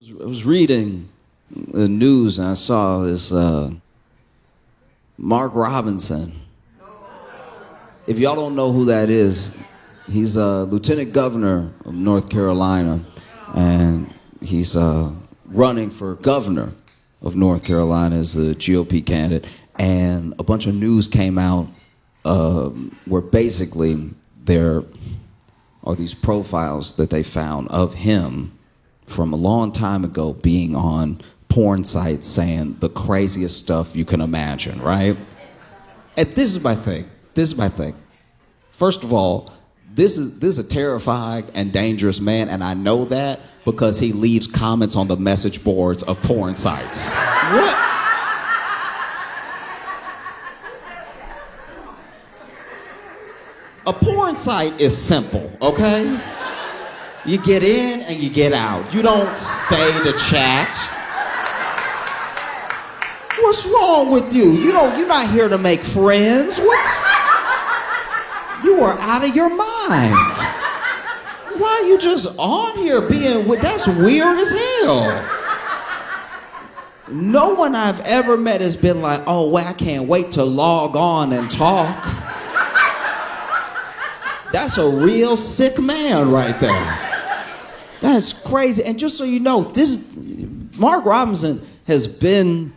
I was reading the news and I saw this Mark Robinson. If y'all don't know who that is, he's a lieutenant governor of North Carolina, and he's running for governor of North Carolina as a GOP candidate. And a bunch of news came out where basically there are these profiles that they found of him from a long time ago being on porn sites saying the craziest stuff you can imagine, right? And this is my thing. First of all, this is a terrifying and dangerous man, and I know that because he leaves comments on the message boards of porn sites. What? A porn site is simple, okay? You get in and you get out. You don't stay to chat. What's wrong with you? You're not here to make friends. You are out of your mind. Why are you just on here being with? That's weird as hell. No one I've ever met has been like, oh, well, I can't wait to log on and talk. That's a real sick man right there. That's crazy. And just so you know, Mark Robinson has been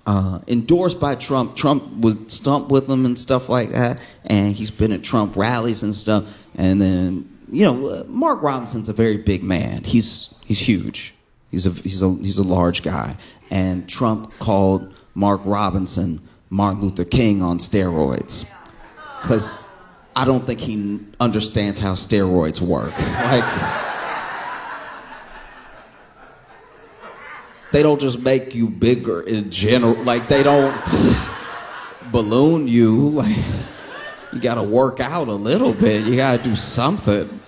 endorsed by Trump. Trump would stump with him and stuff like that, and he's been at Trump rallies and stuff. And then, Mark Robinson's a very big man. He's huge. He's a large guy. And Trump called Mark Robinson Martin Luther King on steroids, because I don't think he understands how steroids work. They don't just make you bigger in general. They don't balloon you. You gotta work out a little bit. You gotta do something.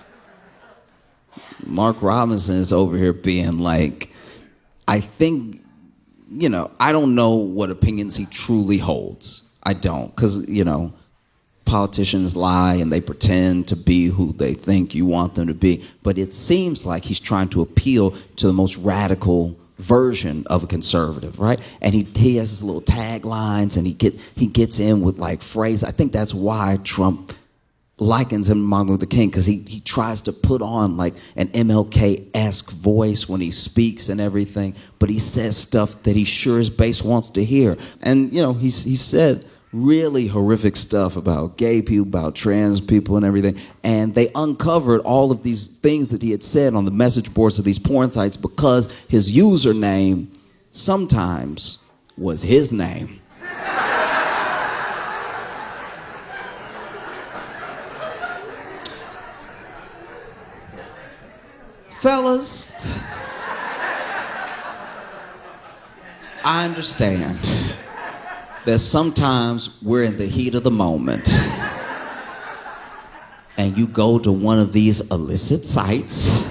Mark Robinson is over here being I think, I don't know what opinions he truly holds. I don't, because, politicians lie and they pretend to be who they think you want them to be. But it seems like he's trying to appeal to the most radical version of a conservative, right? And he has his little taglines, and he gets in with phrases. I think that's why Trump likens him to Martin Luther King, because he tries to put on an MLK-esque voice when he speaks and everything, but he says stuff that he sure his base wants to hear. And he said really horrific stuff about gay people, about trans people and everything. And they uncovered all of these things that he had said on the message boards of these porn sites because his username sometimes was his name. Fellas, I understand that sometimes we're in the heat of the moment and you go to one of these illicit sites,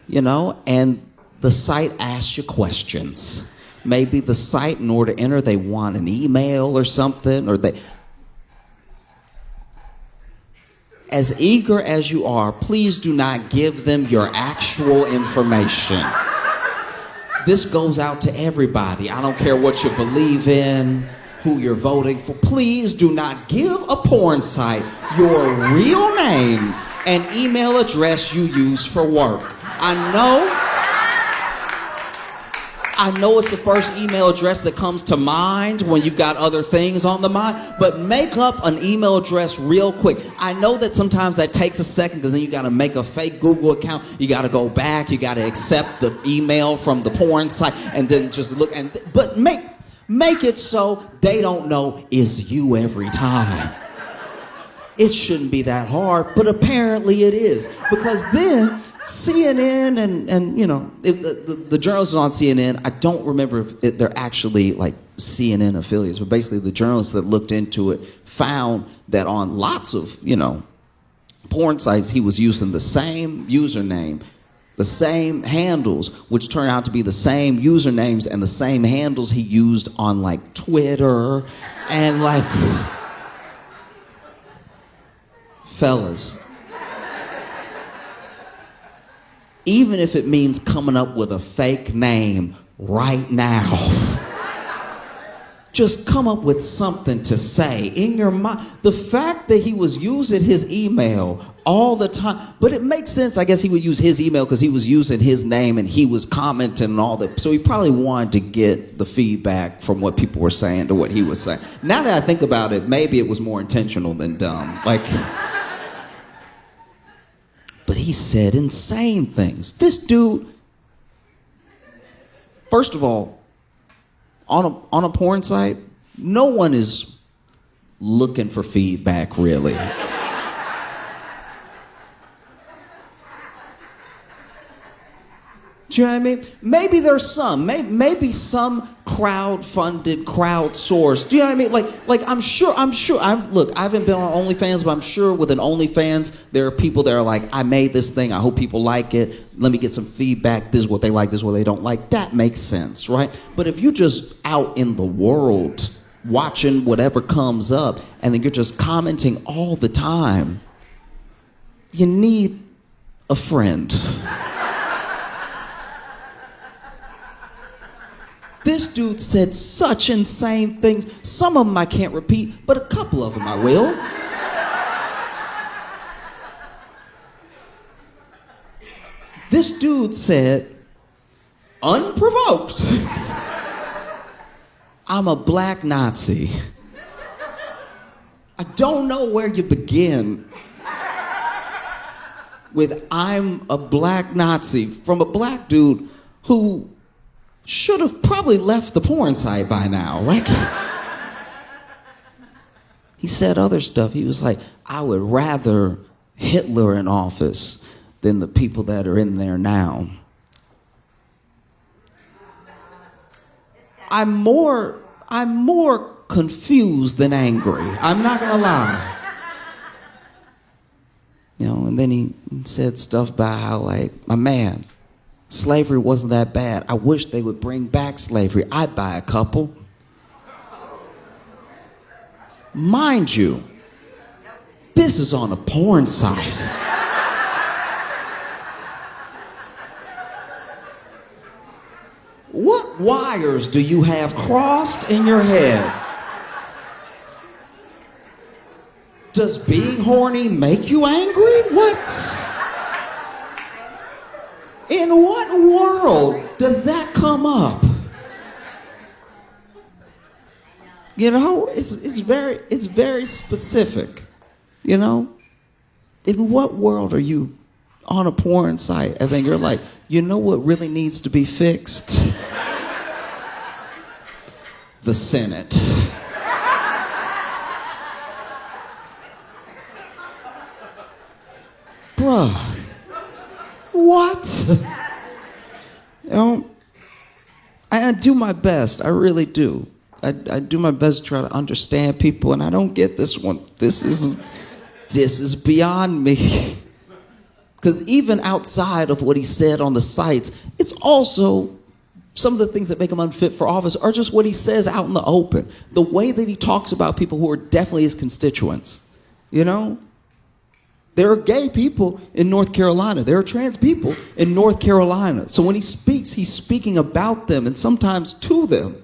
and the site asks you questions. Maybe the site, in order to enter, they want an email or something, or as eager as you are, please do not give them your actual information. This goes out to everybody. I don't care what you believe in, who you're voting for. Please do not give a porn site your real name and email address you use for work. I know it's the first email address that comes to mind when you've got other things on the mind, but make up an email address real quick. I know that sometimes that takes a second, because then you got to make a fake Google account. You got to go back. You got to accept the email from the porn site and then just look. But make it so they don't know it's you every time. It shouldn't be that hard, but apparently it is, because then CNN and the journalists on CNN, I don't remember if they're actually CNN affiliates, but basically the journalists that looked into it found that on lots of, porn sites, he was using the same username, the same handles, which turn out to be the same usernames and the same handles he used on Twitter and fellas, even if it means coming up with a fake name right now. Just come up with something to say in your mind. The fact that he was using his email all the time, but it makes sense. I guess he would use his email because he was using his name and he was commenting and all that. So he probably wanted to get the feedback from what people were saying to what he was saying. Now that I think about it, maybe it was more intentional than dumb. But he said insane things. This dude, first of all, on a porn site, no one is looking for feedback, really. Do you know what I mean? Maybe there's some. Maybe some crowd-funded, crowd-sourced. Do you know what I mean? Like I'm sure. Look, I haven't been on OnlyFans, but I'm sure with an OnlyFans, there are people that are like, I made this thing. I hope people like it. Let me get some feedback. This is what they like. This is what they don't like. That makes sense, right? But if you're just out in the world watching whatever comes up, and then you're just commenting all the time, you need a friend. This dude said such insane things. Some of them I can't repeat, but a couple of them I will. This dude said, unprovoked, I'm a black Nazi. I don't know where you begin with I'm a black Nazi from a black dude who should have probably left the porn site by now. He said other stuff. He was like, I would rather Hitler in office than the people that are in there now. I'm more confused than angry. I'm not gonna lie. And then he said stuff about how, my man, slavery wasn't that bad. I wish they would bring back slavery. I'd buy a couple. Mind you, this is on a porn site. What wires do you have crossed in your head? Does being horny make you angry? What? In what world does that come up? It's very specific. In what world are you on a porn site and then you're like, you know what really needs to be fixed? The Senate. Bruh. What? I do my best. I really do. I do my best to try to understand people, and I don't get this one. This is beyond me. Because even outside of what he said on the sites, it's also some of the things that make him unfit for office are just what he says out in the open. The way that he talks about people who are definitely his constituents. There are gay people in North Carolina. There are trans people in North Carolina. So when he speaks, he's speaking about them and sometimes to them.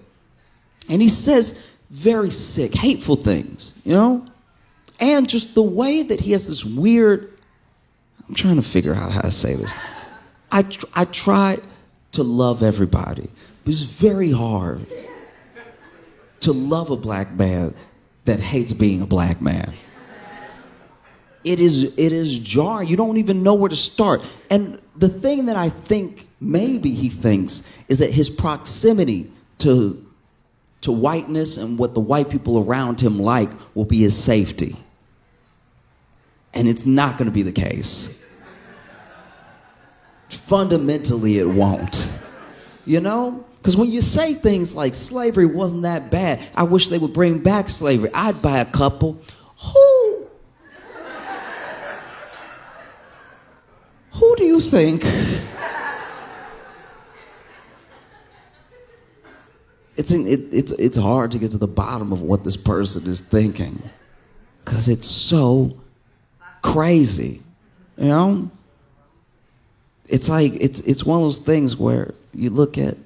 And he says very sick, hateful things, And just the way that he has this weird, I'm trying to figure out how to say this. I try to love everybody, but it's very hard to love a black man that hates being a black man. It is jarring. You don't even know where to start. And the thing that I think maybe he thinks is that his proximity to whiteness and what the white people around him like will be his safety. And it's not going to be the case. Fundamentally, it won't. Because when you say things like slavery wasn't that bad, I wish they would bring back slavery, I'd buy a couple. Who do you think? It's hard to get to the bottom of what this person is thinking, because it's so crazy, it's like it's one of those things where you look at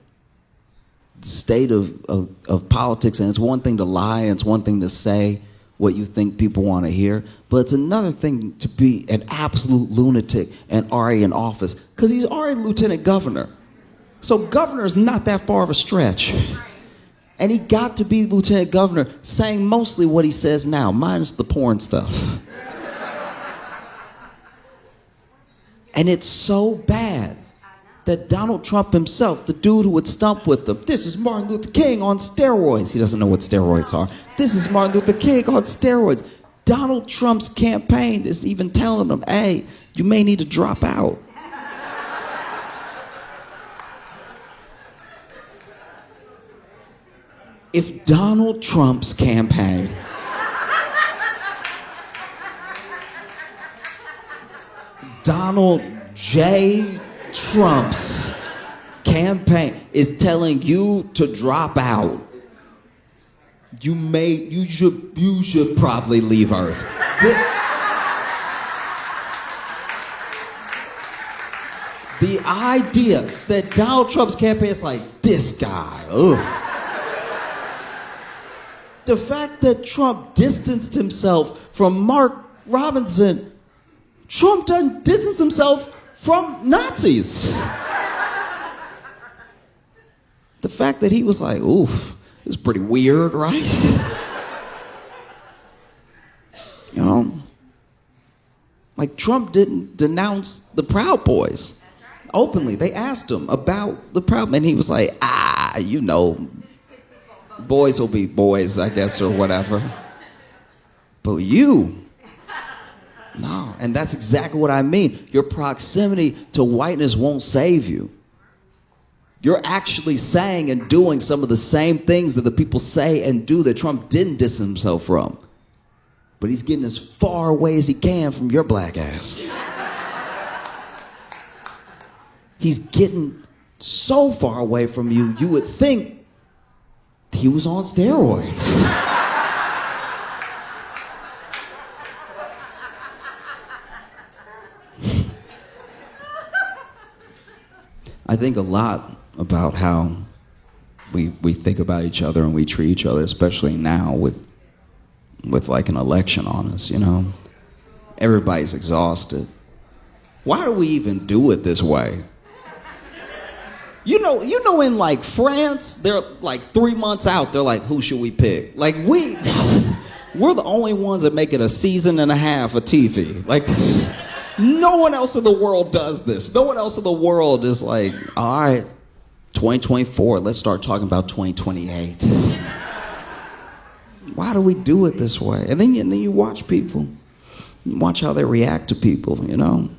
the state of politics, and it's one thing to lie, and it's one thing to say what you think people want to hear, but it's another thing to be an absolute lunatic and already in office, because he's already lieutenant governor. So governor is not that far of a stretch. And he got to be lieutenant governor saying mostly what he says now, minus the porn stuff. And it's so bad that Donald Trump himself, the dude who would stump with them, this is Martin Luther King on steroids. He doesn't know what steroids are. This is Martin Luther King on steroids. Donald Trump's campaign is even telling him, hey, you may need to drop out. If Donald Trump's campaign Donald J. Trump's campaign is telling you to drop out, you should probably leave Earth. The idea that Donald Trump's campaign is like, this guy, ugh. The fact that Trump distanced himself from Mark Robinson, Trump doesn't distance himself from Nazis. The fact that he was like, oof, this is pretty weird, right? You know? Like, Trump didn't denounce the Proud Boys openly. They asked him about the Proud Boys, and he was like, you know, boys will be boys, I guess, or whatever. But you, no. And that's exactly what I mean. Your proximity to whiteness won't save you. You're actually saying and doing some of the same things that the people say and do that Trump didn't distance himself from. But he's getting as far away as he can from your black ass. He's getting so far away from you, you would think he was on steroids. I think a lot about how we think about each other and we treat each other, especially now with like an election on us, you know. Everybody's exhausted. Why do we even do it this way? You know, in like France, they're like 3 months out, they're like, who should we pick? Like we're the only ones that make it a season and a half of TV. Like, no one else in the world does this. No one else in the world is like, all right, 2024, let's start talking about 2028. Why do we do it this way? And then you watch people, watch how they react to people, you know?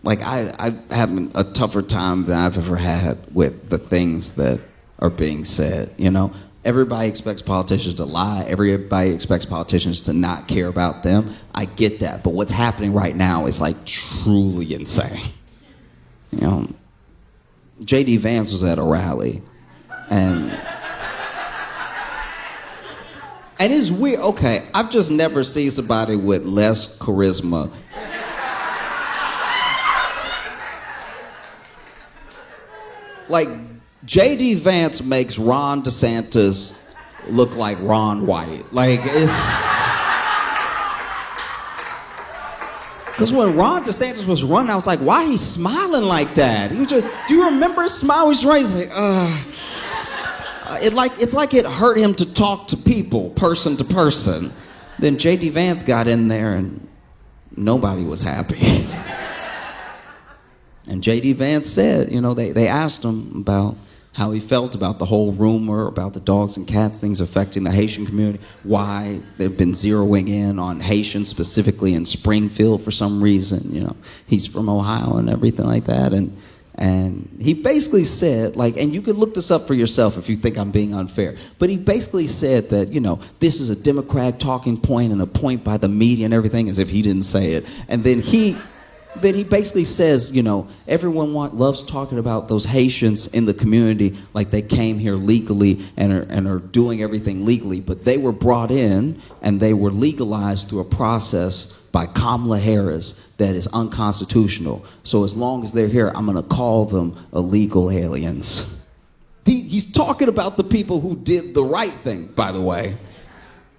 Like, I have a tougher time than I've ever had with the things that are being said, you know? Everybody expects politicians to lie. Everybody expects politicians to not care about them. I get that. But what's happening right now is, like, truly insane. You know, J.D. Vance was at a rally, and it's weird. Okay, I've just never seen somebody with less charisma. Like, J.D. Vance makes Ron DeSantis look like Ron White. Like, it's... Because when Ron DeSantis was running, I was like, why he's smiling like that? He was just, do you remember his smile? He's right. He's like, it's like it hurt him to talk to people, person to person. Then J.D. Vance got in there and nobody was happy. And J.D. Vance said, you know, they asked him about how he felt about the whole rumor about the dogs and cats things affecting the Haitian community, why they've been zeroing in on Haitians specifically in Springfield for some reason. You know, he's from Ohio and everything like that. And he basically said, like, and you can look this up for yourself if you think I'm being unfair, but he basically said that, you know, this is a Democrat talking point and a point by the media and everything, as if he didn't say it. And then he Then he basically says, everyone loves talking about those Haitians in the community like they came here legally and are doing everything legally, but they were brought in and they were legalized through a process by Kamala Harris that is unconstitutional. So as long as they're here, I'm going to call them illegal aliens. He's talking about the people who did the right thing, by the way.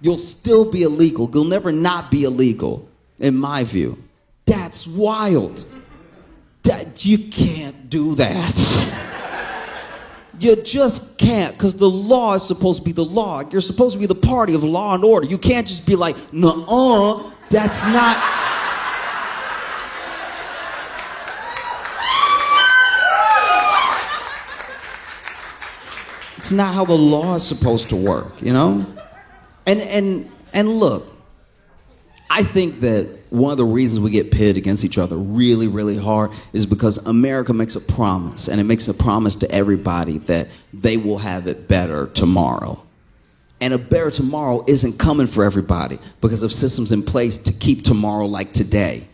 You'll still be illegal. You'll never not be illegal, in my view. That's wild. You can't do that. You just can't, because the law is supposed to be the law. You're supposed to be the party of law and order. You can't just be like, nuh-uh, that's not... It's not how the law is supposed to work, And look, I think that one of the reasons we get pitted against each other really, really hard is because America makes a promise, and it makes a promise to everybody that they will have it better tomorrow. And a better tomorrow isn't coming for everybody because of systems in place to keep tomorrow like today.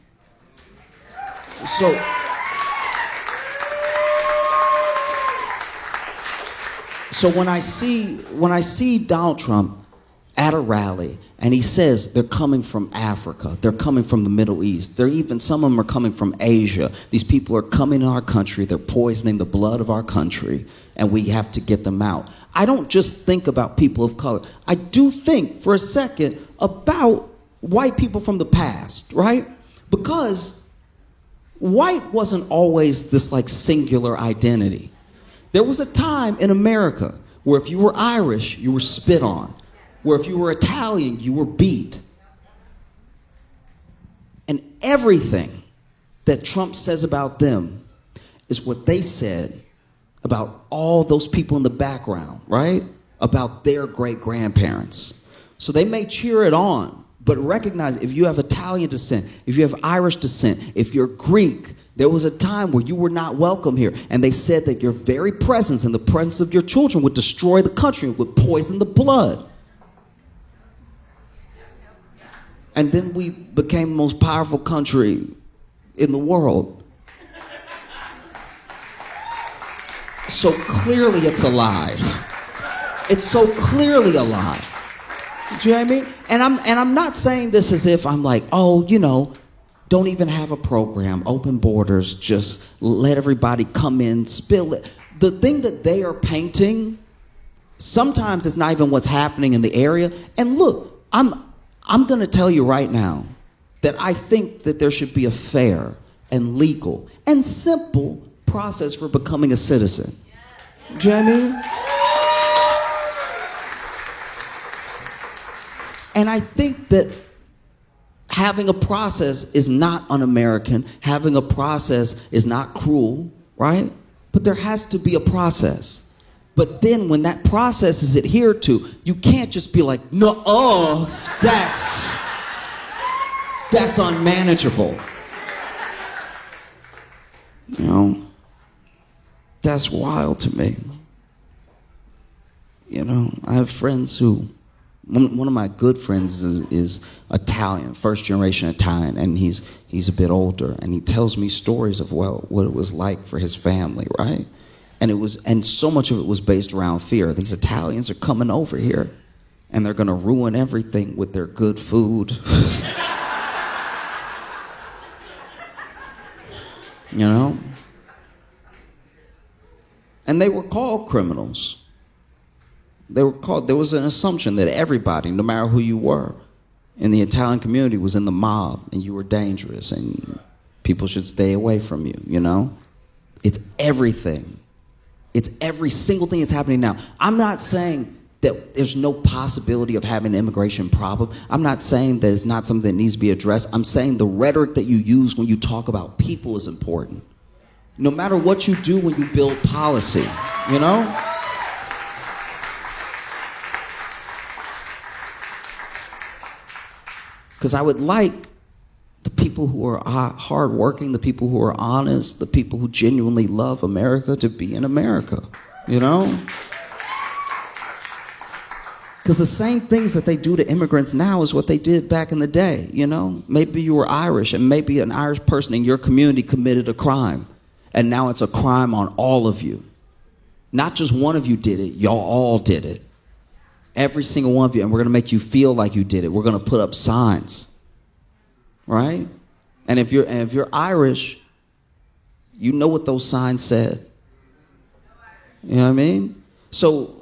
So when I see Donald Trump at a rally and he says they're coming from Africa, they're coming from the Middle East, some of them are coming from Asia. These people are coming to our country, they're poisoning the blood of our country, and we have to get them out. I don't just think about people of color. I do think for a second about white people from the past, right? Because white wasn't always this singular identity. There was a time in America where if you were Irish, you were spit on. Where if you were Italian, you were beat. And everything that Trump says about them is what they said about all those people in the background, right? About their great-grandparents. So they may cheer it on, but recognize if you have Italian descent, if you have Irish descent, if you're Greek, there was a time where you were not welcome here. And they said that your very presence and the presence of your children would destroy the country, would poison the blood. And then we became the most powerful country in the world. So clearly it's a lie. It's so clearly a lie. Do you know what I mean? And I'm not saying this as if I'm like, don't even have a program, open borders, just let everybody come in, spill it. The thing that they are painting, sometimes it's not even what's happening in the area. And look, I'm going to tell you right now that I think that there should be a fair and legal and simple process for becoming a citizen. Do you know what I mean? And I think that having a process is not un-American. Having a process is not cruel, right? But there has to be a process. But then when that process is adhered to, you can't just be like, no, that's unmanageable. That's wild to me. I have friends who, one of my good friends is Italian, first generation Italian, and he's a bit older, and he tells me stories of what it was like for his family, right? And so much of it was based around fear. These Italians are coming over here, and they're gonna ruin everything with their good food. And they were called criminals. There was an assumption that everybody, no matter who you were, in the Italian community was in the mob, and you were dangerous, and people should stay away from you, It's everything. It's every single thing that's happening now. I'm not saying that there's no possibility of having an immigration problem. I'm not saying that it's not something that needs to be addressed. I'm saying the rhetoric that you use when you talk about people is important. No matter what you do when you build policy, Because I would like the people who are hardworking, the people who are honest, the people who genuinely love America to be in America, Because Because the same things that they do to immigrants now is what they did back in the day, you know? Maybe you were Irish, and maybe an Irish person in your community committed a crime, and now it's a crime on all of you. Not just one of you did it, y'all all did it. Every single one of you, and we're gonna make you feel like you did it. We're gonna put up signs, right? And if you're Irish, you know what those signs said. You know what I mean? So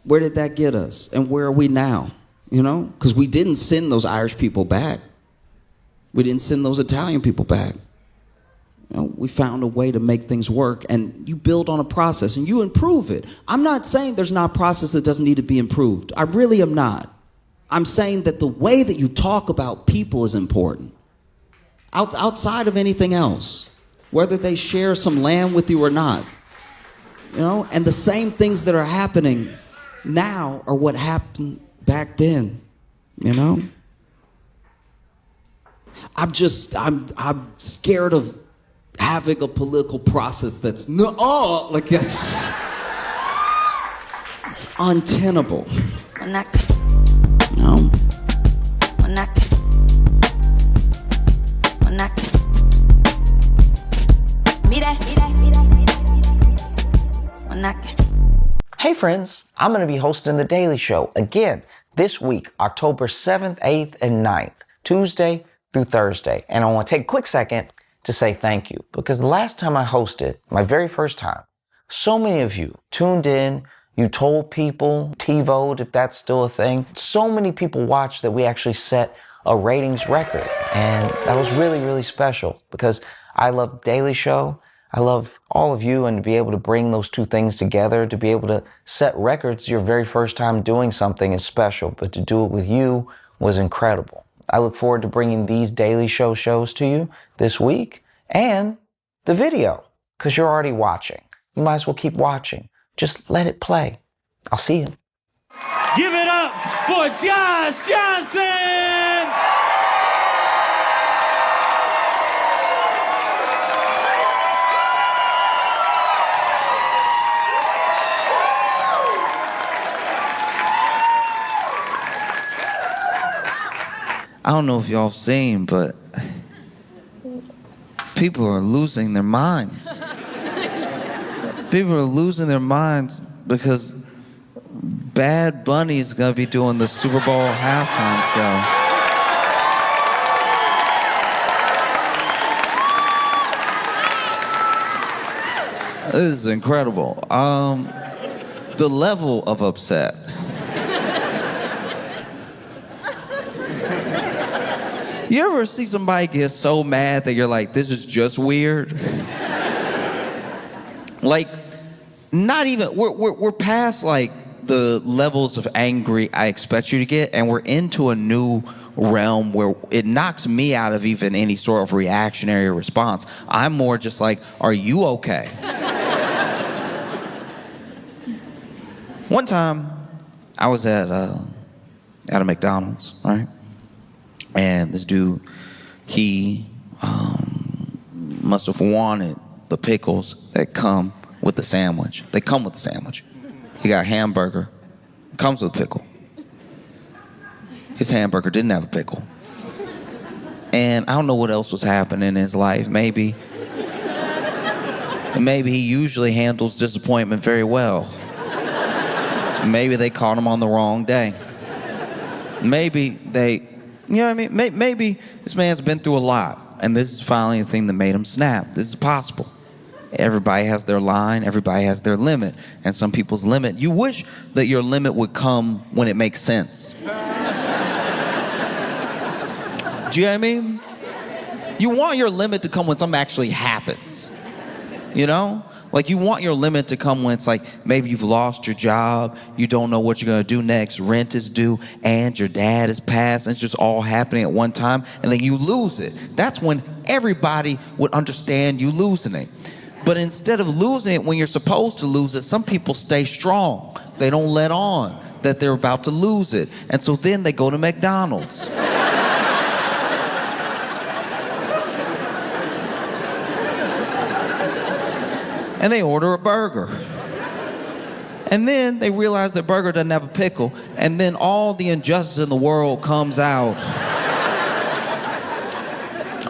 where did that get us? And where are we now? You know? Because we didn't send those Irish people back. We didn't send those Italian people back. You know, we found a way to make things work, and you build on a process and you improve it. I'm not saying there's not a process that doesn't need to be improved. I really am not. I'm saying that the way that you talk about people is important. Outside of anything else, whether they share some land with you or not. You know, and the same things that are happening now are what happened back then, you know? I'm scared of having a political process that's it's untenable. No. Hey friends, I'm going to be hosting The Daily Show again this week, October 7th, 8th, and 9th, Tuesday through Thursday. And I want to take a quick second to say thank you, because the last time I hosted, my very first time, so many of you tuned in, you told people, TiVoed if that's still a thing. So many people watched that we actually set a ratings record. And that was really, really special because I love Daily Show. I love all of you, and to be able to bring those two things together, to be able to set records your very first time doing something is special, but to do it with you was incredible. I look forward to bringing these Daily Show shows to you this week and the video, because you're already watching. You might as well keep watching. Just let it play. I'll see you. Give it up for Josh Johnson! I don't know if y'all have seen, but people are losing their minds. People are losing their minds because Bad Bunny is going to be doing the Super Bowl halftime show. This is incredible. The level of upset. You ever see somebody get so mad that you're like, this is just weird? Like, not even, we're past like the levels of angry I expect you to get, and we're into a new realm where it knocks me out of even any sort of reactionary response. I'm more just like, are you okay? One time, I was at a McDonald's, right? And this dude, he must have wanted the pickles that come with the sandwich. They come with the sandwich. He got a hamburger, comes with a pickle. His hamburger didn't have a pickle. And I don't know what else was happening in his life. Maybe he usually handles disappointment very well. Maybe they caught him on the wrong day. Maybe they... You know what I mean? Maybe this man's been through a lot, and this is finally the thing that made him snap. This is possible. Everybody has their line. Everybody has their limit. And some people's limit, you wish that your limit would come when it makes sense. Do you know what I mean? You want your limit to come when something actually happens. You know? Like, you want your limit to come when it's like, maybe you've lost your job, you don't know what you're gonna do next, rent is due, and your dad is passed, and it's just all happening at one time, and then you lose it. That's when everybody would understand you losing it. But instead of losing it when you're supposed to lose it, some people stay strong. They don't let on that they're about to lose it. And so then they go to McDonald's. And they order a burger. And then they realize that burger doesn't have a pickle, and then all the injustice in the world comes out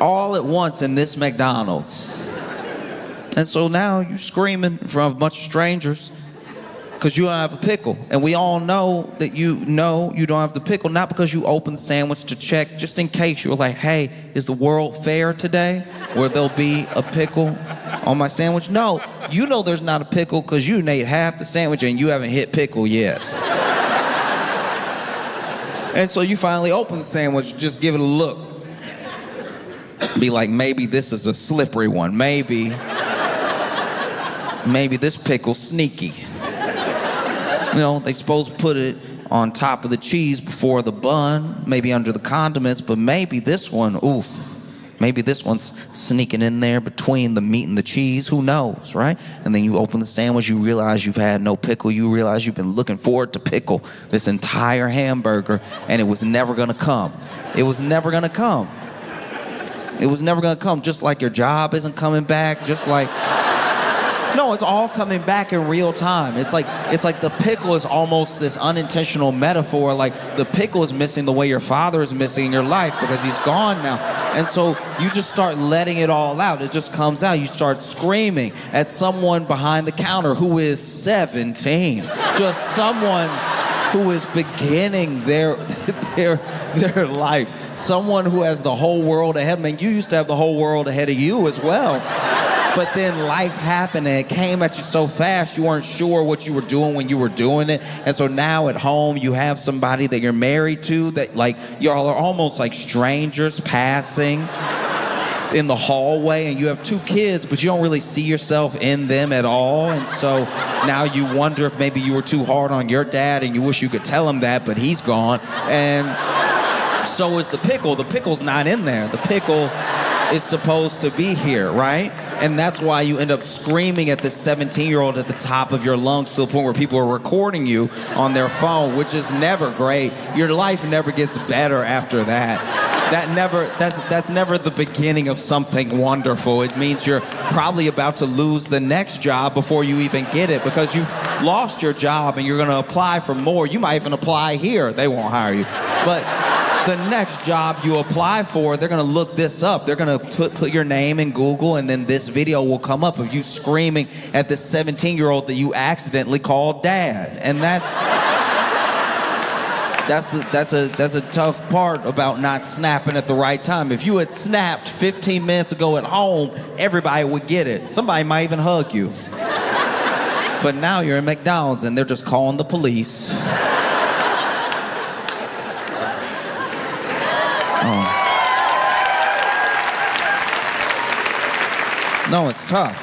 all at once in this McDonald's. And so now you're screaming in front of a bunch of strangers because you don't have a pickle. And we all know that you don't have the pickle, not because you opened the sandwich to check, just in case you were like, hey, is the world fair today where there'll be a pickle on my sandwich? No, you know there's not a pickle because you ate half the sandwich and you haven't hit pickle yet. And so you finally open the sandwich, just give it a look. Be like, maybe this is a slippery one. Maybe this pickle's sneaky. You know, they supposed to put it on top of the cheese before the bun, maybe under the condiments, but maybe this one, maybe this one's sneaking in there between the meat and the cheese. Who knows, right? And then you open the sandwich, you realize you've had no pickle. You realize you've been looking forward to pickle this entire hamburger, and it was never gonna come. It was never gonna come. It was never gonna come, just like your job isn't coming back, just like... No, it's all coming back in real time. It's like the pickle is almost this unintentional metaphor, like the pickle is missing the way your father is missing in your life because he's gone now. And so you just start letting it all out. It just comes out. You start screaming at someone behind the counter who is 17. Just someone who is beginning their life. Someone who has the whole world ahead of them. And you used to have the whole world ahead of you as well. But then life happened and it came at you so fast you weren't sure what you were doing when you were doing it. And so now at home you have somebody that you're married to that like y'all are almost like strangers passing in the hallway, and you have 2 kids but you don't really see yourself in them at all. And so now you wonder if maybe you were too hard on your dad and you wish you could tell him that, but he's gone. And so is the pickle. The pickle's not in there. The pickle is supposed to be here, right? And that's why you end up screaming at this 17-year-old at the top of your lungs to the point where people are recording you on their phone, which is never great. Your life never gets better after that. That's never the beginning of something wonderful. It means you're probably about to lose the next job before you even get it because you've lost your job and you're gonna apply for more. You might even apply here. They won't hire you. But the next job you apply for, they're gonna look this up. They're gonna put your name in Google, and then this video will come up of you screaming at this 17-year-old that you accidentally called dad. And that's a tough part about not snapping at the right time. If you had snapped 15 minutes ago at home, everybody would get it. Somebody might even hug you. But now you're in McDonald's and they're just calling the police. No, it's tough.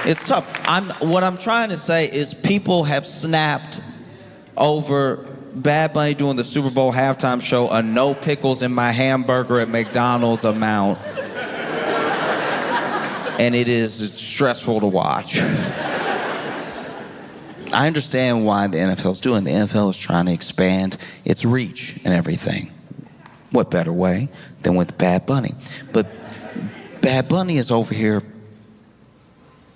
It's tough. What I'm trying to say is people have snapped over Bad Bunny doing the Super Bowl halftime show, a no pickles in my hamburger at McDonald's amount. And it's stressful to watch. I understand why the NFL's doing. The NFL is trying to expand its reach and everything. What better way than with Bad Bunny? But Bad Bunny is over here,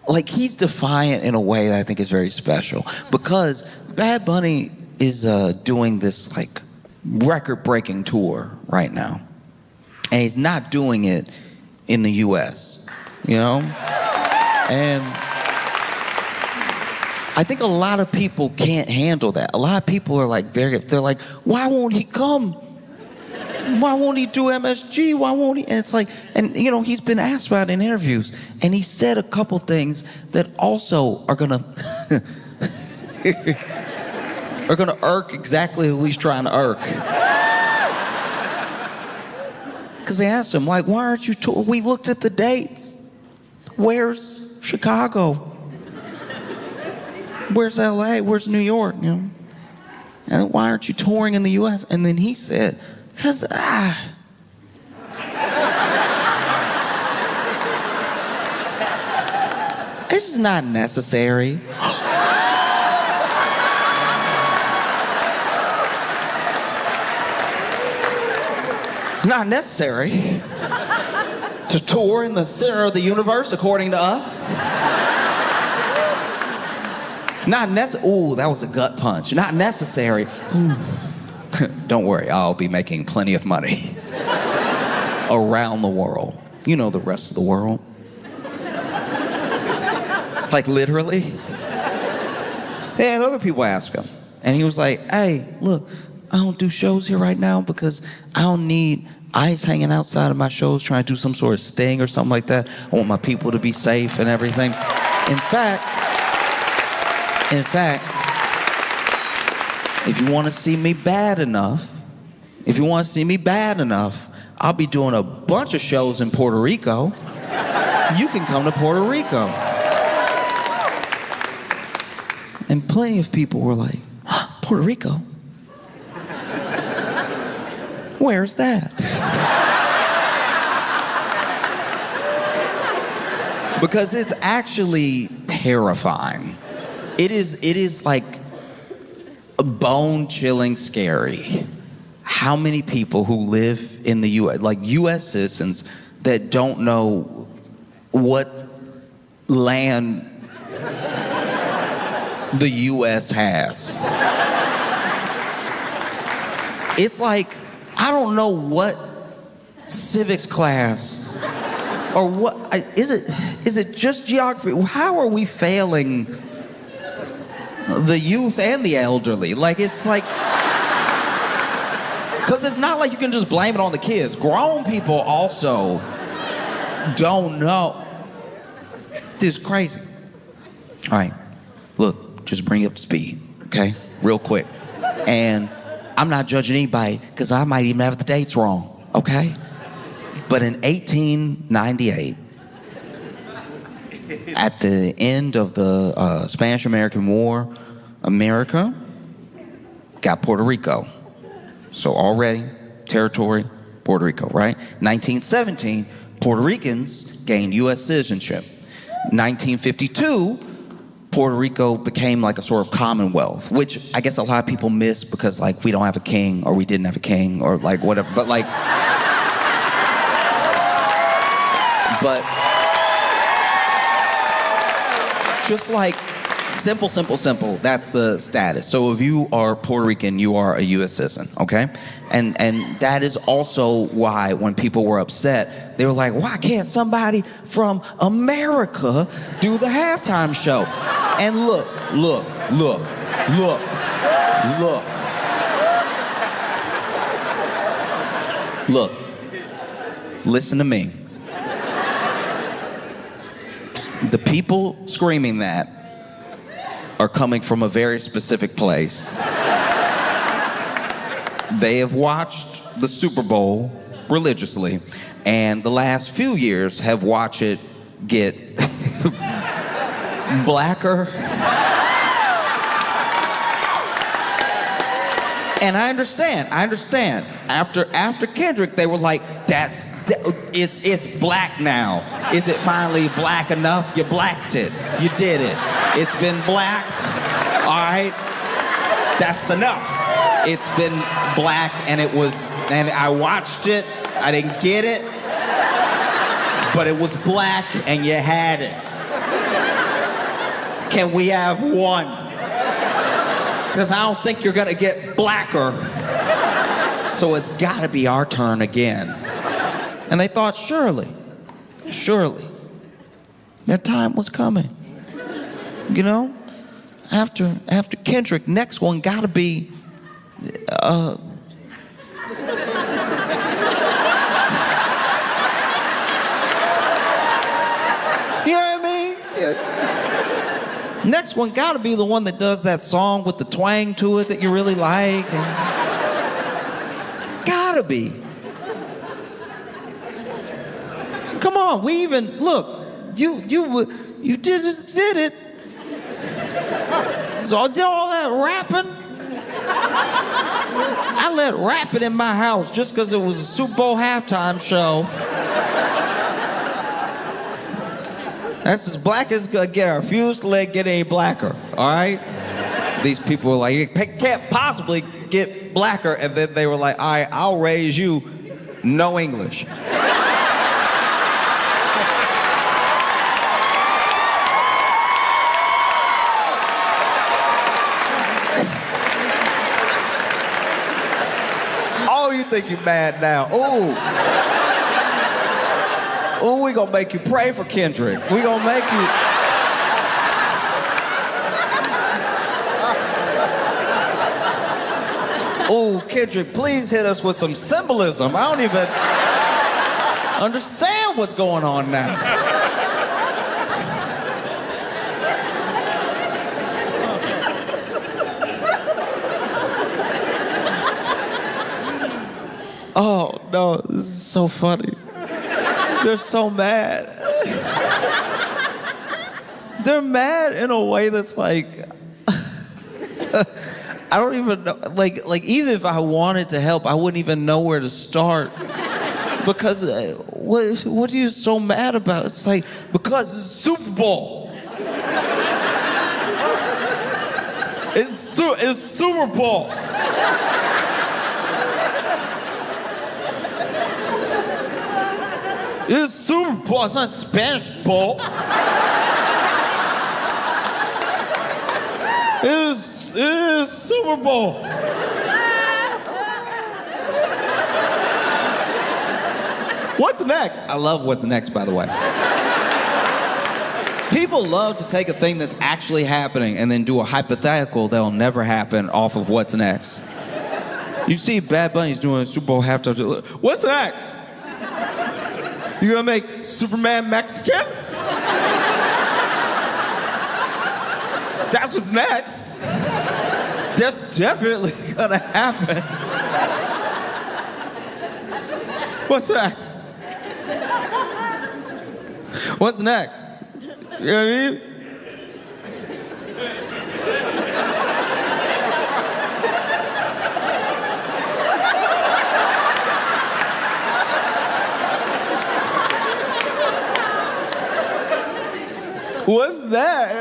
like he's defiant in a way that I think is very special. Because Bad Bunny is doing this like record-breaking tour right now. And he's not doing it in the US, you know? And I think a lot of people can't handle that. A lot of people are like they're like, why won't he come? Why won't he do MSG? Why won't he? And it's like, and you know, he's been asked about it in interviews, and he said a couple things that also are gonna irk exactly who he's trying to irk. Because they asked him, like, why aren't you touring? We looked at the dates. Where's Chicago? Where's LA? Where's New York? You know? And why aren't you touring in the US? And then he said, because it's just not necessary. Not necessary to tour in the center of the universe, according to us. Not necessary. Ooh, that was a gut punch. Not necessary. Ooh. Don't worry, I'll be making plenty of money around the world. You know the rest of the world. Like literally. They had other people ask him. And he was like, hey, look, I don't do shows here right now because I don't need ICE hanging outside of my shows trying to do some sort of sting or something like that. I want my people to be safe and everything. In fact, if you want to see me bad enough, I'll be doing a bunch of shows in Puerto Rico. You can come to Puerto Rico. And plenty of people were like, Puerto Rico? Where's that? Because it's actually terrifying. It is like bone-chilling scary how many people who live in the U.S., like U.S. citizens, that don't know what land the U.S. has. It's like, I don't know what civics class or what, is it just geography? How are we failing the youth and the elderly? Like, it's like, because it's not like you can just blame it on the kids. Grown people also don't know. This is crazy. All right, look, just bring it up to speed, okay? Real quick. And I'm not judging anybody because I might even have the dates wrong, okay? But in 1898, at the end of the Spanish-American War, America got Puerto Rico. So already, territory, Puerto Rico, right? 1917, Puerto Ricans gained U.S. citizenship. 1952, Puerto Rico became like a sort of commonwealth, which I guess a lot of people miss because like we don't have a king or we didn't have a king or like whatever, but just like simple, that's the status. So if you are Puerto Rican, you are a U.S. citizen, okay? And that is also why when people were upset, they were like, why can't somebody from America do the halftime show? And look. Listen to me. The people screaming that are coming from a very specific place. They have watched the Super Bowl religiously, and the last few years have watched it get blacker. And I understand. After Kendrick, they were like, it's black now. Is it finally black enough? You blacked it. You did it. It's been blacked. All right? That's enough. It's been black, and I watched it. I didn't get it. But it was black, and you had it. Can we have one? Because I don't think you're going to get blacker. So it's got to be our turn again. And they thought, surely, their time was coming. You know? After Kendrick, next one got to be... You know what I mean? Yeah. Next one got to be the one that does that song with the twang to it that you really like. Gotta be. Come on, we even look. You did it. So I did all that rapping. I let rapping in my house just because it was a Super Bowl halftime show. That's as black as gonna get. I refuse to let it get any blacker, all right? These people were like, it can't possibly get blacker. And then they were like, all right, I'll raise you no English. you think you're mad now. Ooh, we gonna make you pray for Kendrick. We gonna make you. Ooh, Kendrick, please hit us with some symbolism. I don't even understand what's going on now. Oh, no, this is so funny. They're so mad. They're mad in a way that's like, I don't even know, like even if I wanted to help, I wouldn't even know where to start. Because what are you so mad about? It's like, because it's Super Bowl. It's Super Bowl. It's Super Bowl. It's not Spanish Bowl. It's Super Bowl. What's next? I love what's next, by the way. People love to take a thing that's actually happening and then do a hypothetical that'll never happen off of what's next. You see Bad Bunny's doing a Super Bowl halftime show. What's next? You gonna make Superman Mexican? That's what's next. That's definitely gonna happen. What's next? What's next? You know what I mean? What's that?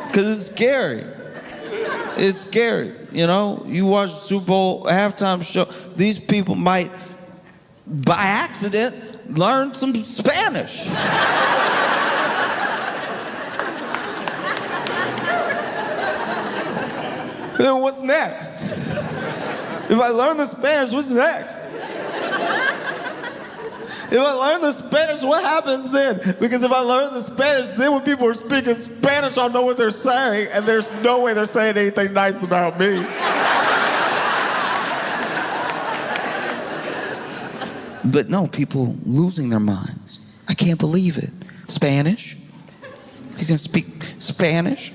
Because it's scary. It's scary, you know? You watch the Super Bowl halftime show, these people might, by accident, learn some Spanish. Then what's next? If I learn the Spanish, what's next? If I learn the Spanish, what happens then? Because if I learn the Spanish, then when people are speaking Spanish, I'll know what they're saying, and there's no way they're saying anything nice about me. But no, people losing their minds. I can't believe it. Spanish? He's gonna speak Spanish?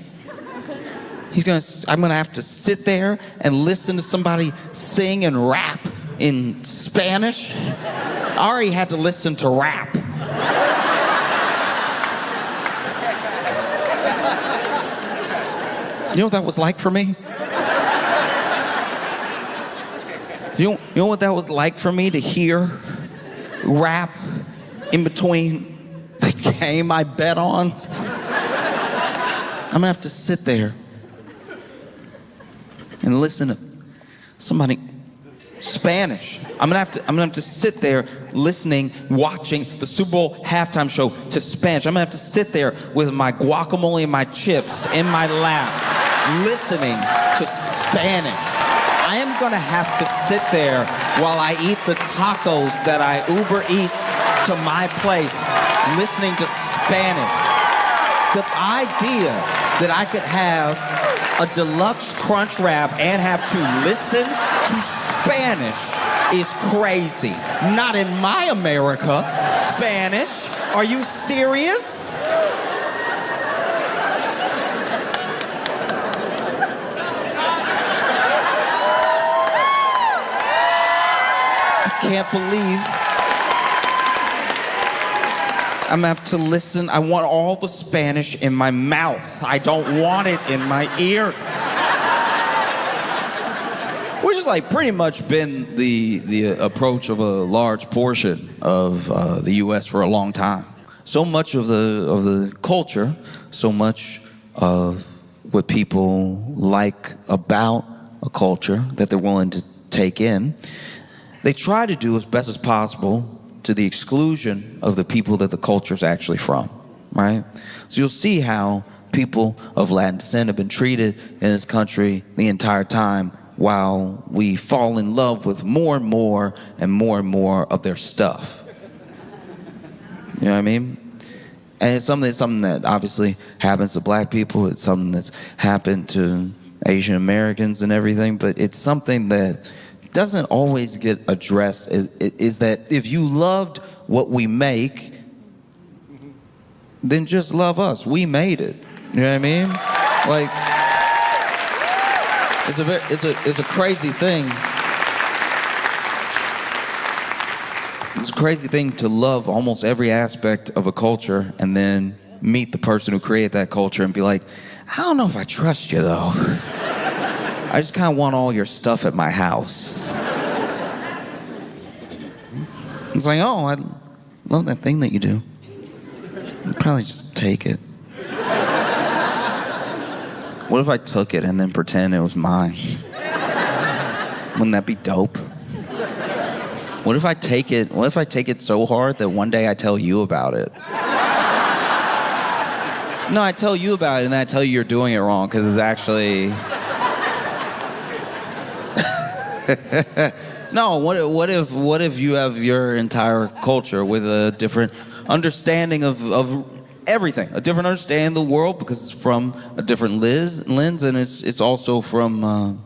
I'm gonna have to sit there and listen to somebody sing and rap in Spanish? I already had to listen to rap. You know what that was like for me? You know what that was like for me to hear rap in between the game I bet on? I'm gonna have to sit there and listen to somebody Spanish. I'm gonna have to sit there listening, watching the Super Bowl halftime show to Spanish. I'm gonna have to sit there with my guacamole and my chips in my lap, listening to Spanish. I am gonna have to sit there while I eat the tacos that I Uber Eats to my place, listening to Spanish. The idea that I could have a deluxe crunch wrap and have to listen to Spanish is crazy. Not in my America. Spanish? Are you serious? I can't believe I'm gonna have to listen. I want all the Spanish in my mouth. I don't want it in my ears. Which has like pretty much been the approach of a large portion of the U.S. for a long time. So much of the culture, so much of what people like about a culture that they're willing to take in, they try to do as best as possible to the exclusion of the people that the culture's actually from, right? So you'll see how people of Latin descent have been treated in this country the entire time while we fall in love with more and more and more and more of their stuff. You know what I mean? And it's something that obviously happens to black people. It's something that's happened to Asian Americans and everything, but it's something that doesn't always get addressed, is that if you loved what we make, then just love us. We made it. You know what I mean? Like, it's a crazy thing. It's a crazy thing to love almost every aspect of a culture and then meet the person who created that culture and be like, I don't know if I trust you though. I just kind of want all your stuff at my house. It's like, oh, I love that thing that you do. I'd probably just take it. What if I took it and then pretend it was mine? Wouldn't that be dope? What if I take it so hard that one day I tell you about it? No, I tell you about it and then I tell you you're doing it wrong because it's actually... No, what if you have your entire culture with a different understanding of everything, a different understanding of the world because it's from a different lens and it's also from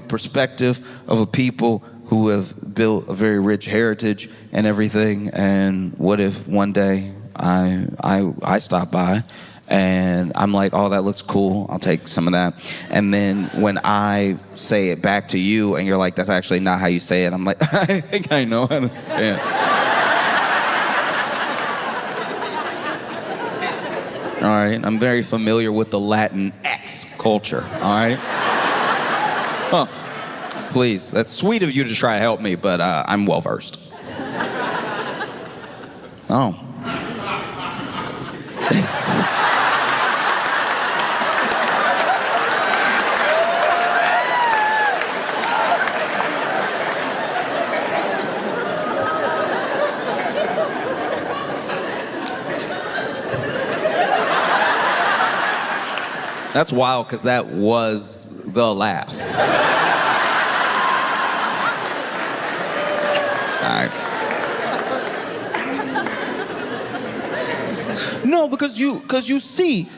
perspective of a people who have built a very rich heritage and everything. And what if one day I stop by and I'm like, oh, that looks cool, I'll take some of that. And then when I say it back to you and you're like, that's actually not how you say it, I'm like, I think I know how to say it. All right, I'm very familiar with the Latin X culture, all right? Huh. Please, that's sweet of you to try to help me, but I'm well-versed. Oh. Thanks. That's wild, because that was the laugh. All right. No, because you see,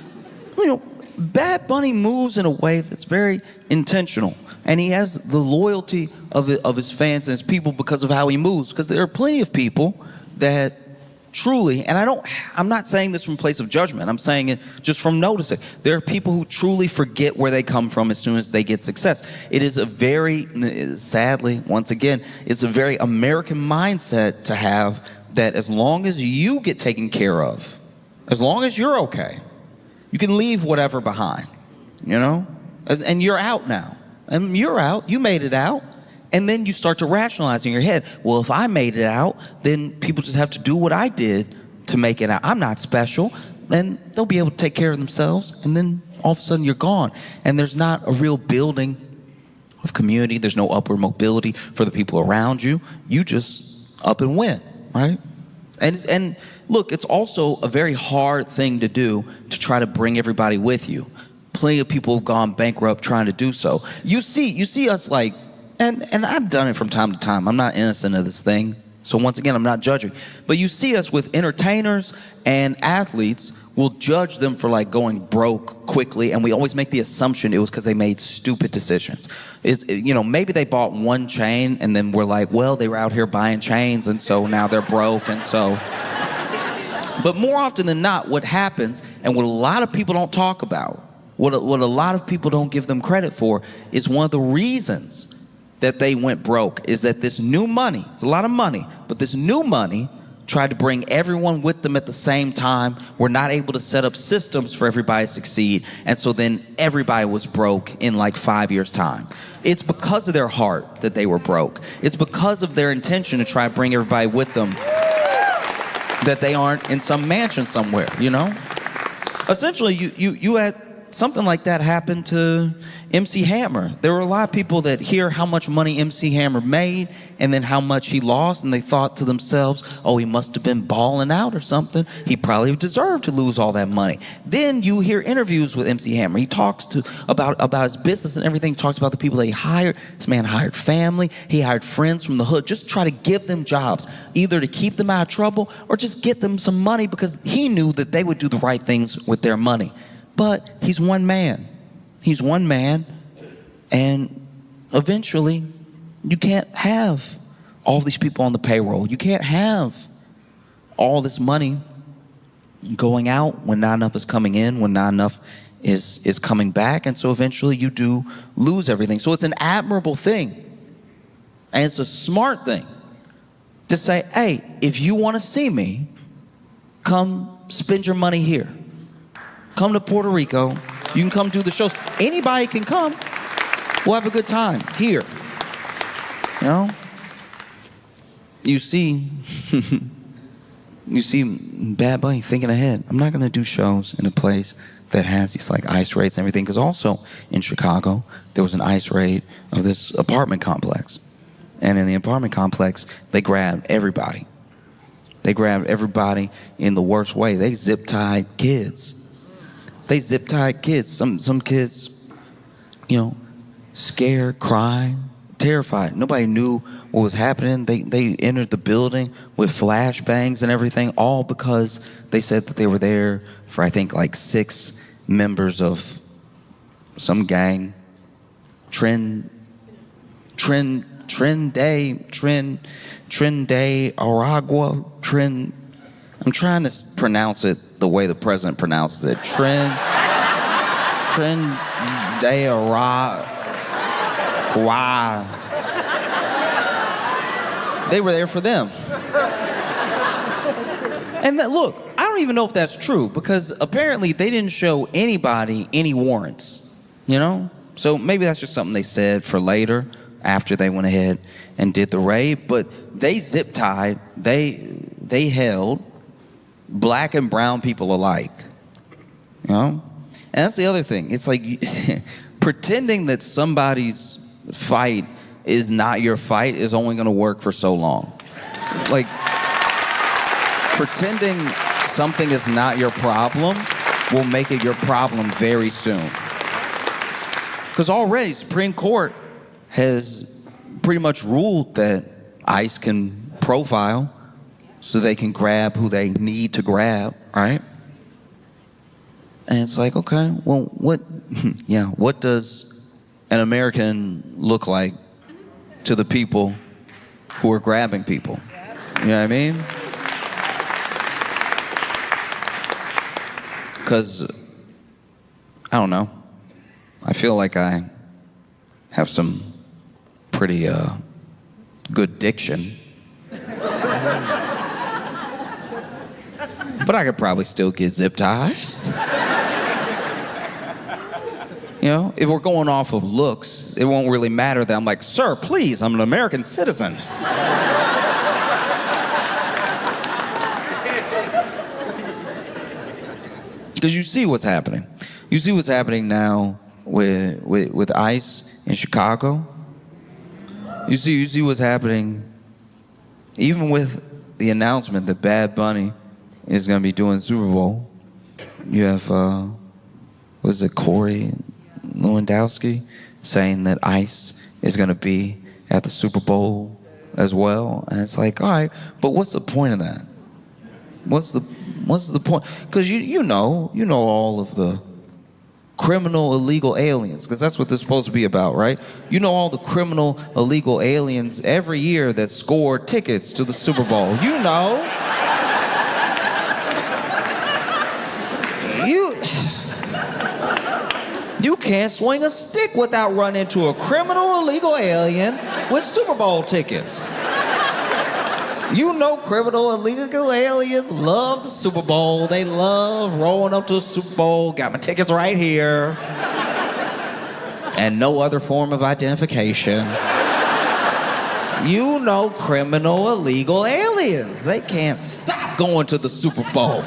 Bad Bunny moves in a way that's very intentional. And he has the loyalty of his fans and his people because of how he moves. Because there are plenty of people that truly, and I'm not saying this from a place of judgment, I'm saying it just from noticing. There are people who truly forget where they come from as soon as they get success. It is a very, sadly, once again, it's a very American mindset to have that as long as you get taken care of, as long as you're okay, you can leave whatever behind, And you're out now. And you're out, you made it out. And then you start to rationalize in your head, well, if I made it out, then people just have to do what I did to make it out. I'm not special. And they'll be able to take care of themselves. And then all of a sudden you're gone. And there's not a real building of community. There's no upward mobility for the people around you. You just up and went, right? And look, it's also a very hard thing to do to try to bring everybody with you. Plenty of people have gone bankrupt trying to do so. You see us like, and I've done it from time to time. I'm not innocent of this thing. So once again, I'm not judging. But you see us with entertainers and athletes, we'll judge them for like going broke quickly. And we always make the assumption it was because they made stupid decisions. Maybe they bought one chain and then we're like, well, they were out here buying chains and so now they're broke and so. But more often than not, what happens, and what a lot of people don't talk about, what a lot of people don't give them credit for, is one of the reasons that they went broke is that this new money, it's a lot of money, but this new money tried to bring everyone with them at the same time. We're not able to set up systems for everybody to succeed. And so then everybody was broke in like 5 years' time. It's because of their heart that they were broke. It's because of their intention to try to bring everybody with them that they aren't in some mansion somewhere, Essentially, you had something like that happened to MC Hammer. There were a lot of people that hear how much money MC Hammer made and then how much he lost, and they thought to themselves, oh, he must have been balling out or something. He probably deserved to lose all that money. Then you hear interviews with MC Hammer. He talks about his business and everything. He talks about the people that he hired. This man hired family. He hired friends from the hood. Just try to give them jobs, either to keep them out of trouble or just get them some money, because he knew that they would do the right things with their money. But he's one man. He's one man, and eventually you can't have all these people on the payroll. You can't have all this money going out when not enough is coming in, when not enough is coming back, and so eventually you do lose everything. So it's an admirable thing, and it's a smart thing to say, hey, if you want to see me, come spend your money here. Come to Puerto Rico. You can come do the shows. Anybody can come. We'll have a good time here. You know? You see Bad Bunny thinking ahead. I'm not going to do shows in a place that has these like ICE raids and everything. Because also in Chicago, there was an ICE raid of this apartment complex. And in the apartment complex, they grabbed everybody. They grabbed everybody in the worst way. They zip-tied kids. They zip-tied kids. Some kids, you know, scared, crying, terrified. Nobody knew what was happening. They entered the building with flashbangs and everything, all because they said that they were there for, I think, like 6 members of some gang. Trend Day Aragua. I'm trying to pronounce it the way the president pronounces it. Trend Day Aragua. They were there for them. And look, I don't even know if that's true, because apparently they didn't show anybody any warrants, you know? So maybe that's just something they said for later, after they went ahead and did the raid. But they zip-tied, they held black and brown people alike, you know? And that's the other thing. It's like pretending that somebody's fight is not your fight is only going to work for so long. Like, pretending something is not your problem will make it your problem very soon. Because already Supreme Court has pretty much ruled that ICE can profile so they can grab who they need to grab, right? And it's like, okay, well, what does an American look like to the people who are grabbing people? You know what I mean? Because, I don't know, I feel like I have some pretty good diction. But I could probably still get zip ties. You know, if we're going off of looks, it won't really matter that I'm like, sir, please, I'm an American citizen. Because you see what's happening. You see what's happening now with ICE in Chicago. You see what's happening even with the announcement that Bad Bunny is going to be doing the Super Bowl. You have, what is it, Corey Lewandowski saying that ICE is going to be at the Super Bowl as well. And it's like, all right, but what's the point of that? What's the point? Because you know all of the criminal illegal aliens, because that's what this is supposed to be about, right? You know all the criminal illegal aliens every year that score tickets to the Super Bowl. You know. You can't swing a stick without running into a criminal illegal alien with Super Bowl tickets. You know criminal illegal aliens love the Super Bowl. They love rolling up to the Super Bowl. Got my tickets right here. And no other form of identification. You know criminal illegal aliens. They can't stop going to the Super Bowl.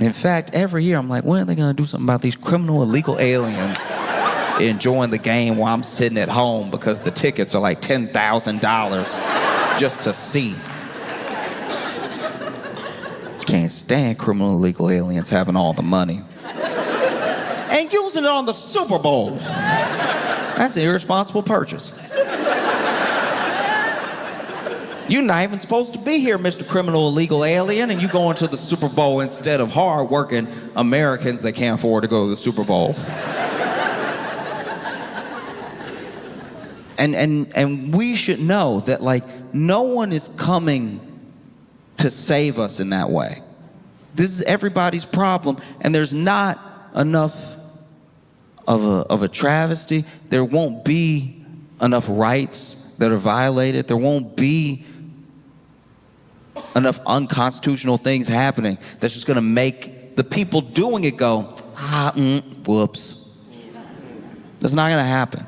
In fact, every year I'm like, when are they gonna do something about these criminal illegal aliens enjoying the game while I'm sitting at home because the tickets are like $10,000 just to see. Can't stand criminal illegal aliens having all the money. And using it on the Super Bowl. That's an irresponsible purchase. You're not even supposed to be here, Mr. Criminal Illegal Alien, and you going to the Super Bowl instead of hard-working Americans that can't afford to go to the Super Bowl. And we should know that, like, no one is coming to save us in that way. This is everybody's problem, and there's not enough of a travesty. There won't be enough rights that are violated. There won't be enough unconstitutional things happening that's just gonna make the people doing it go, whoops. That's not gonna happen.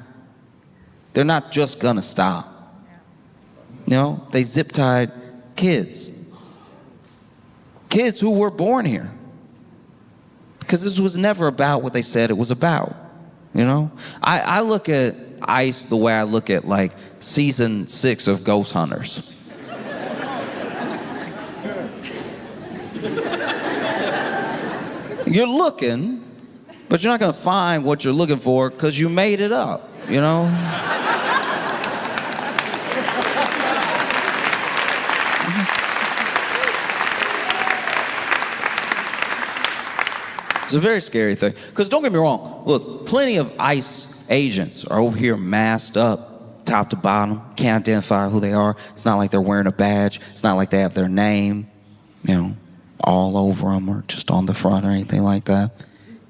They're not just gonna stop. You know, they zip-tied kids. Kids who were born here. Because this was never about what they said it was about, you know? I look at ICE the way I look at, like, season 6 of Ghost Hunters. You're looking, but you're not gonna find what you're looking for because you made it up, you know? It's a very scary thing. Because don't get me wrong, look, plenty of ICE agents are over here masked up, top to bottom, can't identify who they are. It's not like they're wearing a badge. It's not like they have their name, you know, all over them or just on the front or anything like that.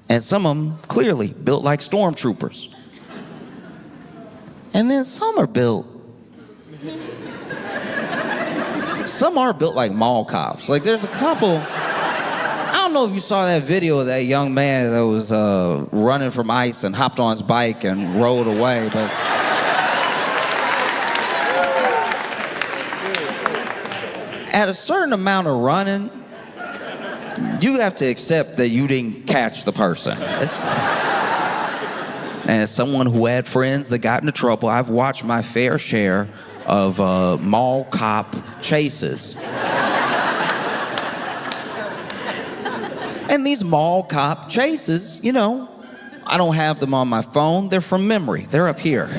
And some of them clearly built like stormtroopers. And then some are built like mall cops. Like there's a couple. I don't know if you saw that video of that young man that was running from ICE and hopped on his bike and rode away, but at a certain amount of running, you have to accept that you didn't catch the person. And as someone who had friends that got into trouble, I've watched my fair share of mall cop chases. And these mall cop chases, you know, I don't have them on my phone. They're from memory. They're up here.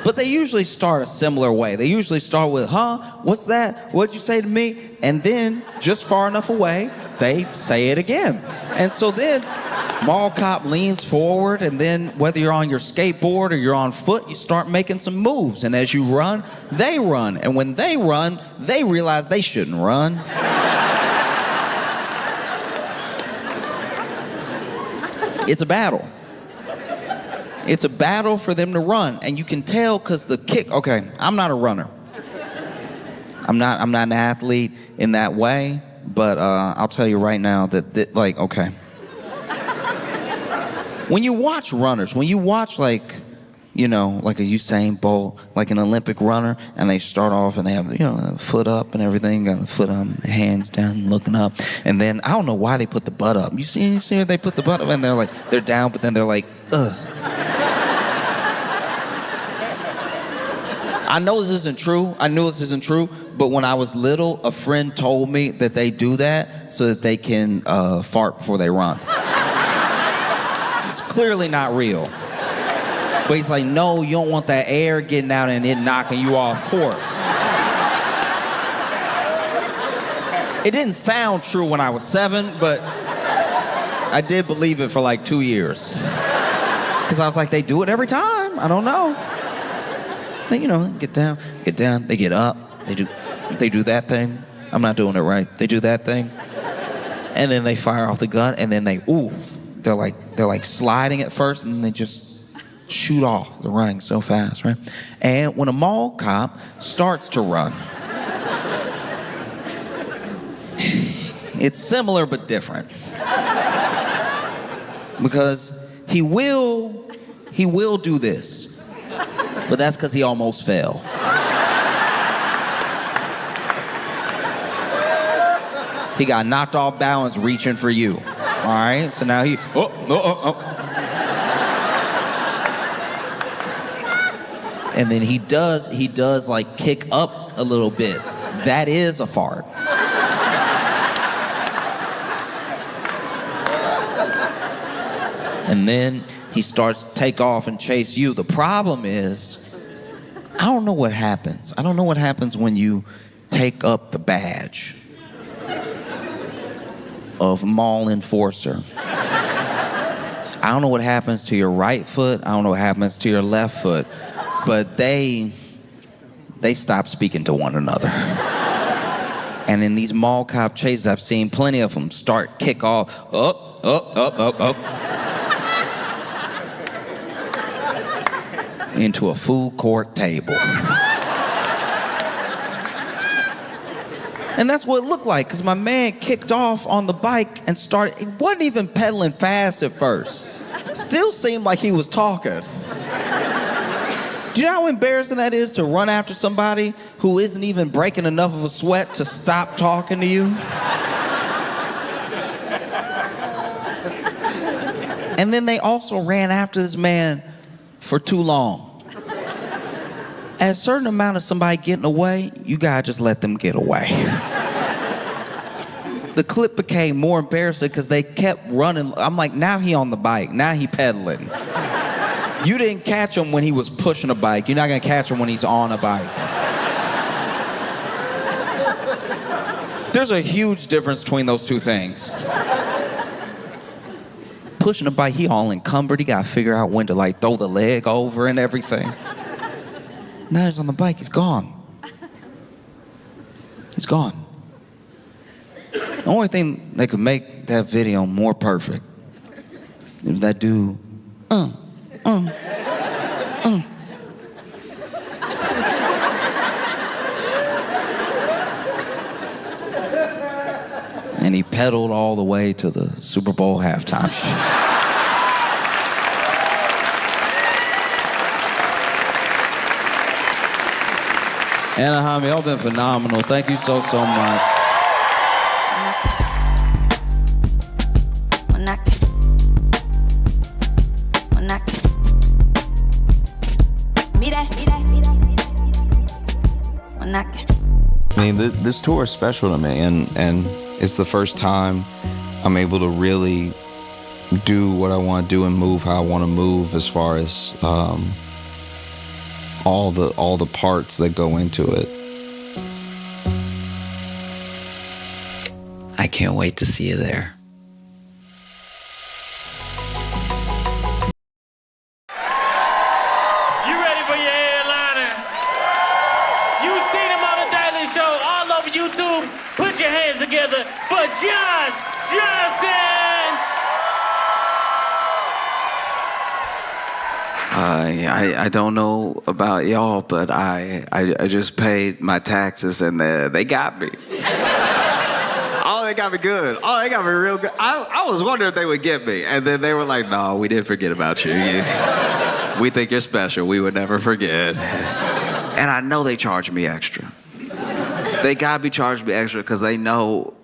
But they usually start a similar way. They usually start with, what's that? What'd you say to me? And then, just far enough away, they say it again. And so then, mall cop leans forward, and then whether you're on your skateboard or you're on foot, you start making some moves. And as you run, they run. And when they run, they realize they shouldn't run. It's a battle. It's a battle for them to run. And you can tell because the kick, okay, I'm not a runner. I'm not an athlete in that way, but I'll tell you right now that like, okay. When you watch runners, when you watch like, you know, like a Usain Bolt, like an Olympic runner, and they start off and they have, you know, a foot up and everything, got the foot up, the hands down, looking up, and then I don't know why they put the butt up. You see where they put the butt up, and they're down, but then they're like, ugh. I know this isn't true. I knew this isn't true, but when I was little, a friend told me that they do that so that they can fart before they run. It's clearly not real. But he's like, no, you don't want that air getting out and it knocking you off course. It didn't sound true when I was 7, but I did believe it for like 2 years. Because I was like, they do it every time. I don't know. They, you know, get down, they get up, they do that thing. I'm not doing it right. They do that thing. And then they fire off the gun, and then they're like sliding at first, and then they just shoot off. They're running so fast, right? And when a mall cop starts to run, it's similar but different. Because he will do this, but that's because he almost fell. He got knocked off balance reaching for you. All right? So now he, And then he does like kick up a little bit. That is a fart. And then he starts to take off and chase you. The problem is, I don't know what happens. I don't know what happens when you take up the badge of mall enforcer. I don't know what happens to your right foot. I don't know what happens to your left foot. But they stop speaking to one another. And in these mall cop chases, I've seen plenty of them kick off, up. Into a food court table. And that's what it looked like, because my man kicked off on the bike and he wasn't even pedaling fast at first. Still seemed like he was talking. Do you know how embarrassing that is to run after somebody who isn't even breaking enough of a sweat to stop talking to you? And then they also ran after this man for too long. At a certain amount of somebody getting away, you gotta just let them get away. The clip became more embarrassing because they kept running. I'm like, now he on the bike, now he pedaling. You didn't catch him when he was pushing a bike. You're not gonna catch him when he's on a bike. There's a huge difference between those two things. Pushing a bike, he all encumbered. He gotta figure out when to like throw the leg over and everything. Now he's on the bike, he's gone. He's gone. The only thing that could make that video more perfect is that dude, And he pedaled all the way to the Super Bowl halftime show. Anaheim, y'all been phenomenal. Thank you so much. I mean, this tour is special to me, and it's the first time I'm able to really do what I want to do and move how I want to move as far as all the parts that go into it. I can't wait to see you there. You ready for your headliner? You've seen him on The Daily Show all over YouTube. Put your hands together for Josh Johnson! I don't know about y'all, but I just paid my taxes and they got me. Oh, they got me good. Oh, they got me real good. I was wondering if they would get me. And then they were like, no, we didn't forget about you. We think you're special. We would never forget. And I know they charged me extra. They got me charged me extra because they know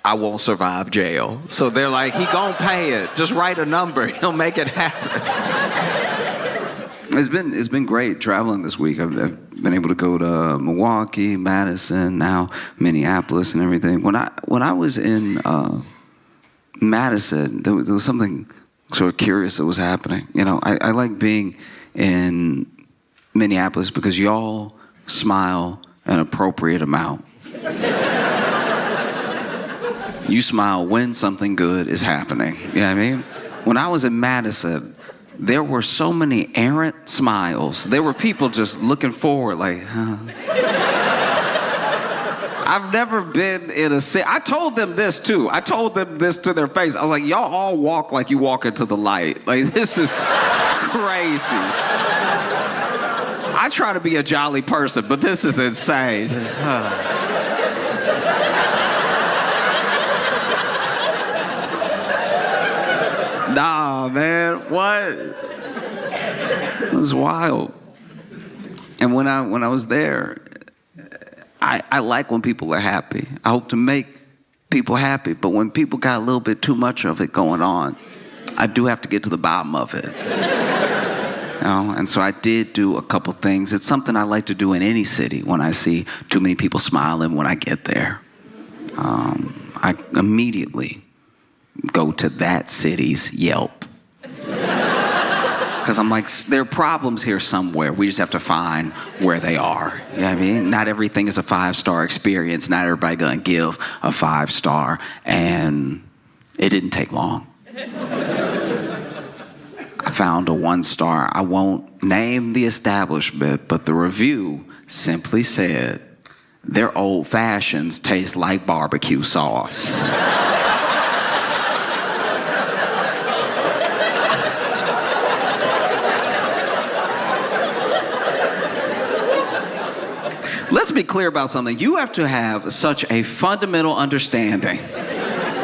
I won't survive jail. So they're like, he gonna pay it. Just write a number. He'll make it happen. It's been great traveling this week. I've been able to go to Milwaukee, Madison, now Minneapolis and everything. When I was in Madison, there was something sort of curious that was happening. You know, I like being in Minneapolis because y'all smile an appropriate amount. You smile when something good is happening. You know what I mean? When I was in Madison, there were so many errant smiles. There were people just looking forward like, huh. I've never been in a city. I told them this too. I told them this to their face. I was like, y'all all walk like you walk into the light. Like, this is crazy. I try to be a jolly person, but this is insane. Nah, man, what? It was wild. And when I was there, I like when people are happy. I hope to make people happy. But when people got a little bit too much of it going on, I do have to get to the bottom of it. And so I did do a couple things. It's something I like to do in any city when I see too many people smiling when I get there. I immediately go to that city's Yelp. Because I'm like, there are problems here somewhere. We just have to find where they are. You know what I mean? Not everything is a 5-star experience. Not everybody gonna give a 5-star. And it didn't take long. I found a 1-star. I won't name the establishment, but the review simply said, their old fashions taste like barbecue sauce. Let's be clear about something. You have to have such a fundamental understanding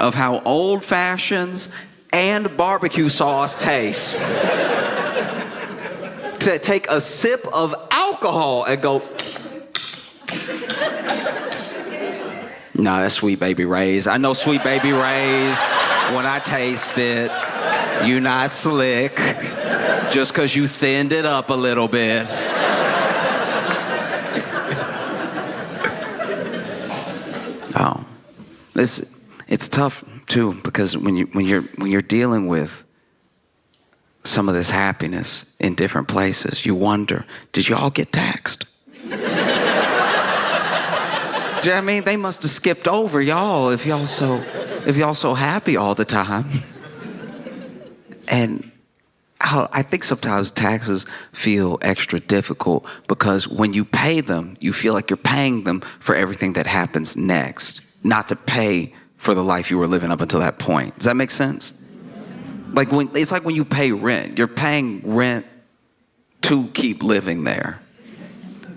of how old fashions and barbecue sauce taste to take a sip of alcohol and go, nah, that's Sweet Baby Ray's. I know Sweet Baby Ray's. When I taste it, you not slick just because you thinned it up a little bit. Oh, it's tough too, because when you're dealing with some of this happiness in different places, you wonder, did y'all get taxed? Do you know what I mean? They must have skipped over y'all if y'all so happy all the time. And I think sometimes taxes feel extra difficult because when you pay them, you feel like you're paying them for everything that happens next, not to pay for the life you were living up until that point. Does that make sense? It's like when you pay rent, you're paying rent to keep living there.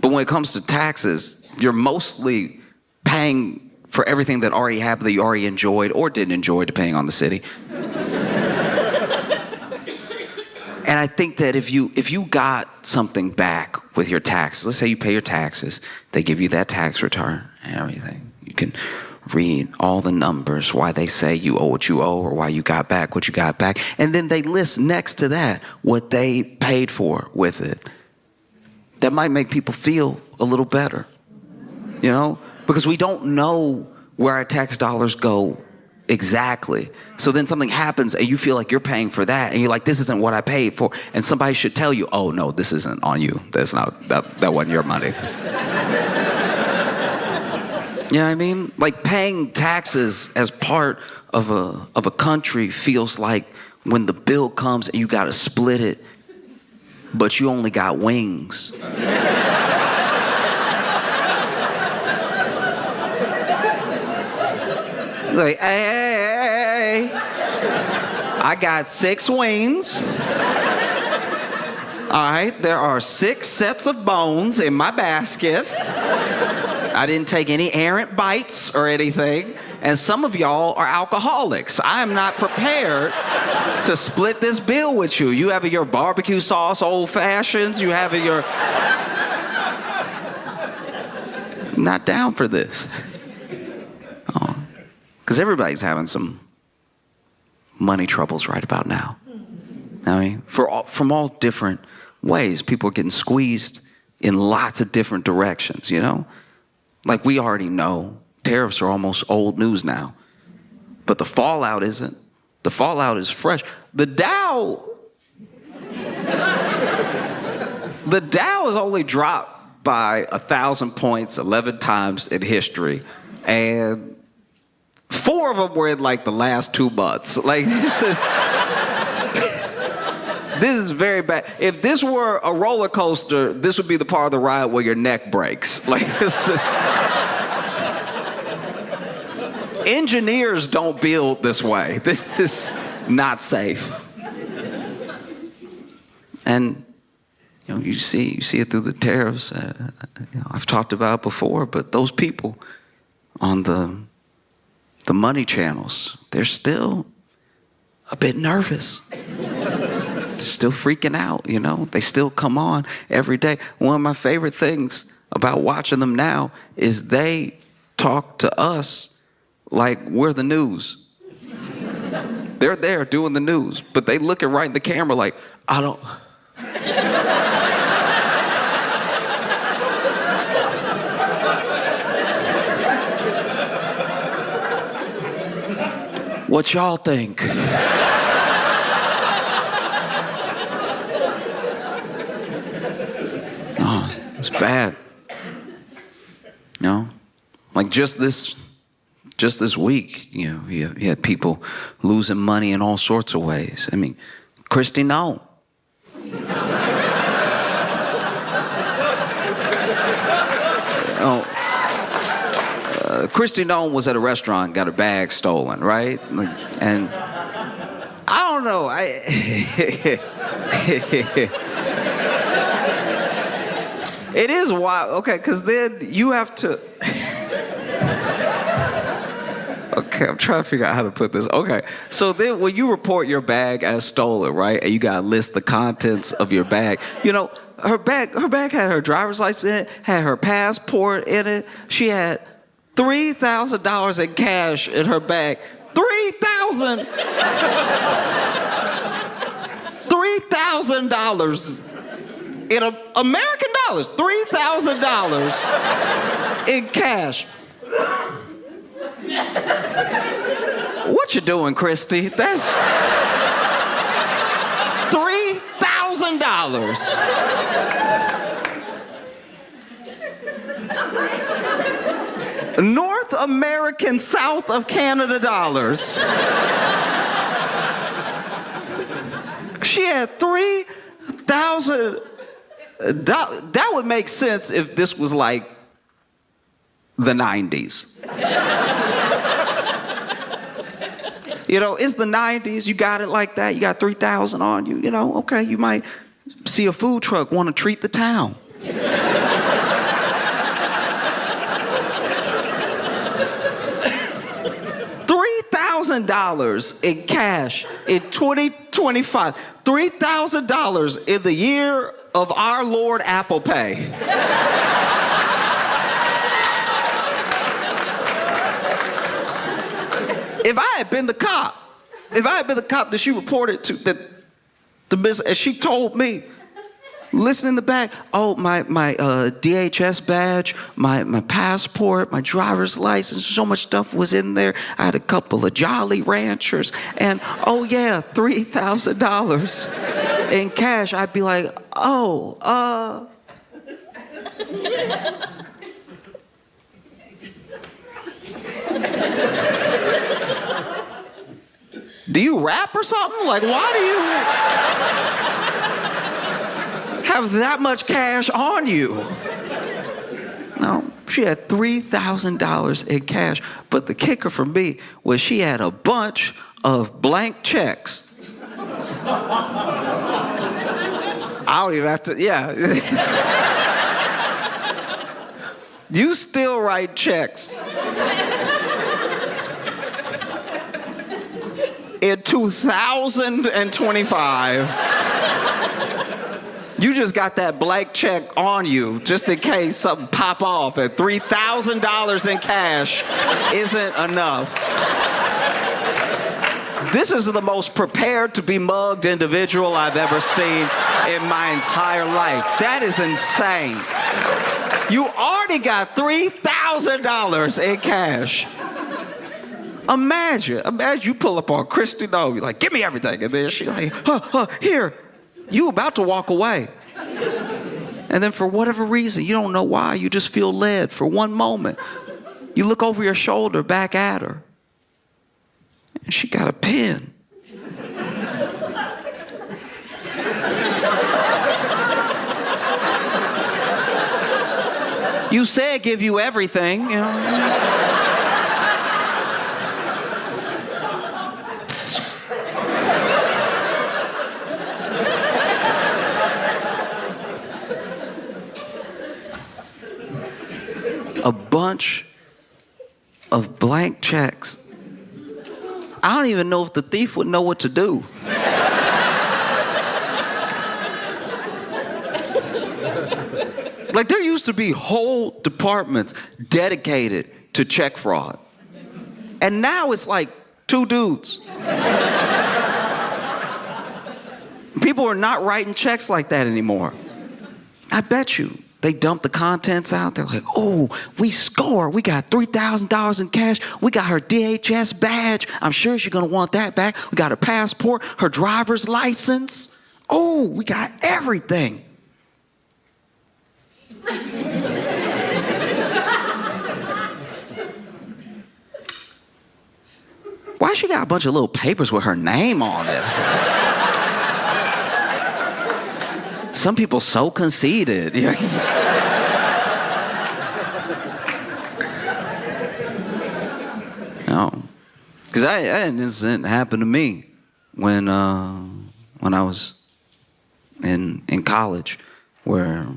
But when it comes to taxes, you're mostly paying for everything that already happened, that you already enjoyed or didn't enjoy, depending on the city. And I think that if you got something back with your taxes, let's say you pay your taxes, they give you that tax return and everything. You can read all the numbers, why they say you owe what you owe or why you got back what you got back. And then they list next to that what they paid for with it. That might make people feel a little better, you know? Because we don't know where our tax dollars go exactly. So then something happens and you feel like you're paying for that and you're like, this isn't what I paid for. And somebody should tell you, oh no, this isn't on you. That's not, that wasn't your money. You know what I mean? Like paying taxes as part of a country feels like when the bill comes and you gotta split it, but you only got wings. Like, hey, I got 6 wings. All right, there are 6 sets of bones in my basket. I didn't take any errant bites or anything. And some of y'all are alcoholics. I am not prepared to split this bill with you. You have your barbecue sauce old fashions. You have your... I'm not down for this. Because everybody's having some money troubles right about now. I mean, from all different ways. People are getting squeezed in lots of different directions, you know? Like we already know, tariffs are almost old news now. But the fallout isn't. The fallout is fresh. The Dow has only dropped by 1,000 points 11 times in history. And 4 of them were in like the last 2 months. Like this is very bad. If this were a roller coaster, this would be the part of the ride where your neck breaks. Like it's just... Engineers don't build this way. This is not safe. And you know, you see it through the tariffs. I've talked about it before, but those people on the money channels, they're still a bit nervous. They're still freaking out, you know? They still come on every day. One of my favorite things about watching them now is they talk to us like we're the news. They're there doing the news, but they looking right in the camera like, I don't. What y'all think? No, it's bad. You know, like just this week, you know, you had people losing money in all sorts of ways. I mean, Christy Nome. Christy Nome was at a restaurant, got her bag stolen, right? And I don't know, it is wild, okay, because then you have to, okay, I'm trying to figure out how to put this. Okay, so then when you report your bag as stolen, right, and you gotta list the contents of your bag, you know, her bag had her driver's license in it, had her passport in it, she had $3,000 in cash in her bag. $3,000 in American dollars. $3,000 in cash. What you doing, Christy? That's $3,000. North American, South of Canada dollars. She had $3,000. That would make sense if this was like the 90s. You know, it's the 90s, you got it like that, you got 3,000 on you, you know, okay, you might see a food truck, want to treat the town. $3,000 in cash in 2025. $3,000 in the year of our Lord Apple Pay. If I had been the cop that she reported to, that the business, and she told me, listen in the back, oh, my DHS badge, my passport, my driver's license, so much stuff was in there. I had a couple of Jolly Ranchers, and oh yeah, $3,000 in cash. I'd be like, oh, do you rap or something? Like, why do you have that much cash on you? No, she had $3,000 in cash. But the kicker for me was she had a bunch of blank checks. I don't even have to, yeah. You still write checks. In 2025, you just got that blank check on you just in case something pop off, and $3,000 in cash isn't enough. This is the most prepared to be mugged individual I've ever seen in my entire life. That is insane. You already got $3,000 in cash. Imagine you pull up on Christy Nome, you're like, give me everything. And then she's like, here, you about to walk away. And then for whatever reason, you don't know why, you just feel led for one moment. You look over your shoulder back at her, and she got a pen. You said give you everything, you know. A bunch of blank checks. I don't even know if the thief would know what to do. Like, there used to be whole departments dedicated to check fraud. And now it's like 2 dudes. People are not writing checks like that anymore. I bet you. They dump the contents out. They're like, oh, we score. We got $3,000 in cash. We got her DHS badge. I'm sure she's going to want that back. We got her passport, her driver's license. Oh, we got everything. Why she got a bunch of little papers with her name on it? Some people so conceited. No, because I had an incident happen to me when I was in college, where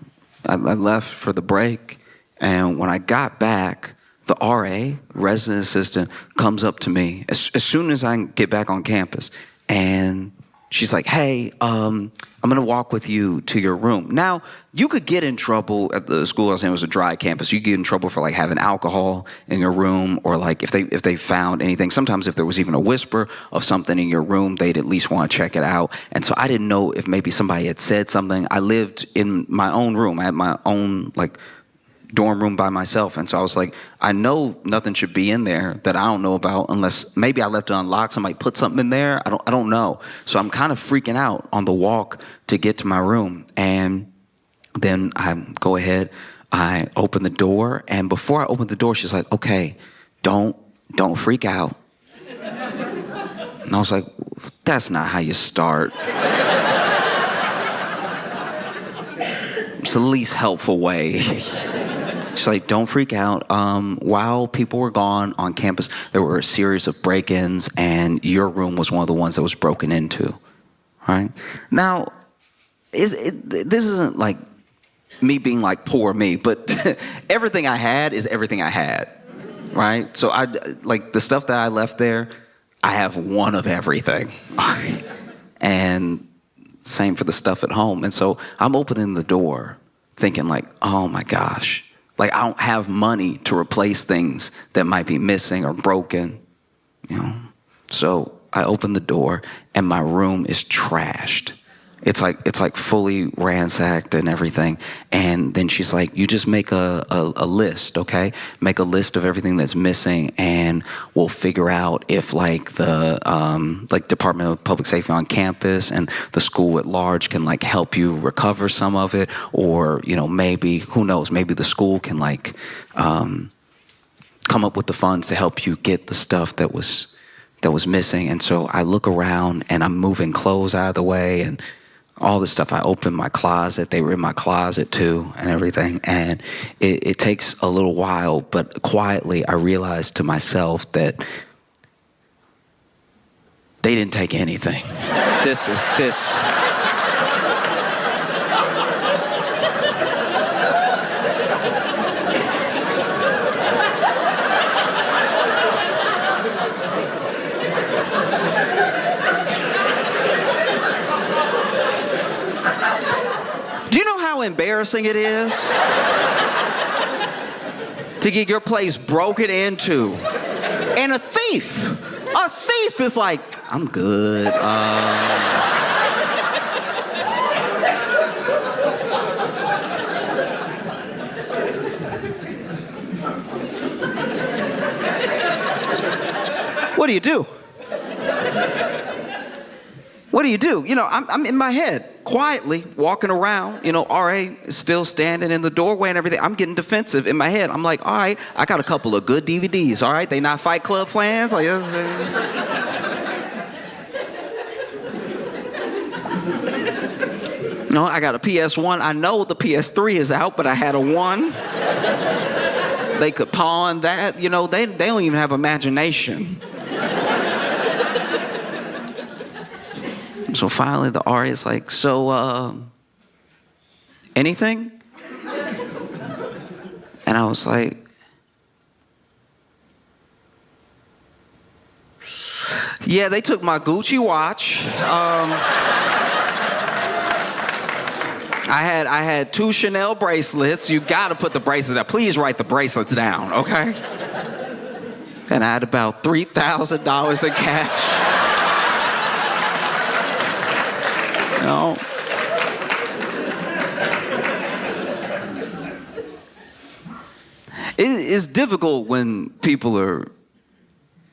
I left for the break, and when I got back, the RA, resident assistant, comes up to me as soon as I get back on campus, and she's like, hey, I'm gonna walk with you to your room. Now, you could get in trouble at the school I was in. It was a dry campus. You get in trouble for like having alcohol in your room, or like if they found anything. Sometimes if there was even a whisper of something in your room, they'd at least want to check it out. And so I didn't know if maybe somebody had said something. I lived in my own room. I had my own like dorm room by myself. And so I was like, I know nothing should be in there that I don't know about, unless maybe I left it unlocked. Somebody put something in there. I don't know. So I'm kind of freaking out on the walk to get to my room. And then I go ahead, I open the door. And before I open the door, she's like, okay, don't freak out. And I was like, that's not how you start. It's the least helpful way. She's like, don't freak out. While people were gone on campus, there were a series of break-ins, and your room was one of the ones that was broken into. All right? Now, this isn't like me being like poor me, but everything I had is everything I had, right? So I like the stuff that I left there, I have one of everything. All right? And same for the stuff at home. And so I'm opening the door thinking like, oh my gosh. Like, I don't have money to replace things that might be missing or broken, you know? So I open the door, and my room is trashed. It's like fully ransacked and everything. And then she's like, you just make a list, okay? Make a list of everything that's missing, and we'll figure out if like the like Department of Public Safety on campus and the school at large can like help you recover some of it, or you know, maybe, who knows, maybe the school can like come up with the funds to help you get the stuff that was missing. And so I look around, and I'm moving clothes out of the way and all this stuff. I opened my closet. They were in my closet too and everything. And it takes a little while, but quietly I realized to myself that they didn't take anything. This. How embarrassing it is to get your place broken into, and a thief is like, I'm good. What do you do? What do you do? You know, I'm in my head, quietly walking around. You know, RA is still standing in the doorway and everything. I'm getting defensive in my head. I'm like, all right, I got a couple of good DVDs. All right, they not Fight Club fans. Like, no, I got a PS1. I know the PS3 is out, but I had a 1. They could pawn that. You know, they don't even have imagination. So finally the RA is like, so, anything? And I was like, yeah, they took my Gucci watch. I had 2 Chanel bracelets. You gotta put the bracelets down. Please write the bracelets down, okay? and I had about $3,000 in cash. You know? It's difficult when people are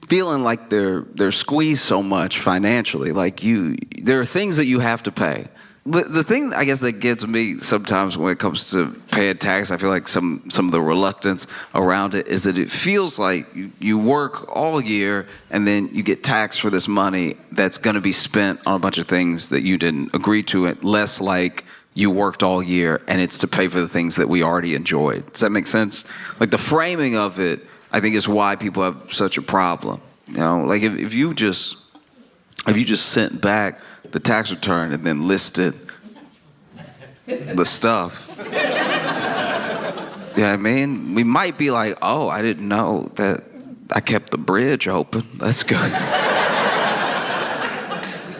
feeling like they're squeezed so much financially. Like there are things that you have to pay. But the thing, I guess, that gets me sometimes when it comes to paying tax, I feel like some of the reluctance around it is that it feels like you work all year and then you get taxed for this money that's going to be spent on a bunch of things that you didn't agree to. It less like you worked all year and it's to pay for the things that we already enjoyed. Does that make sense? Like the framing of it, I think, is why people have such a problem. You know, like if you just sent back the tax return and then listed the stuff. Yeah, I mean, we might be like, oh, I didn't know that I kept the bridge open. That's good.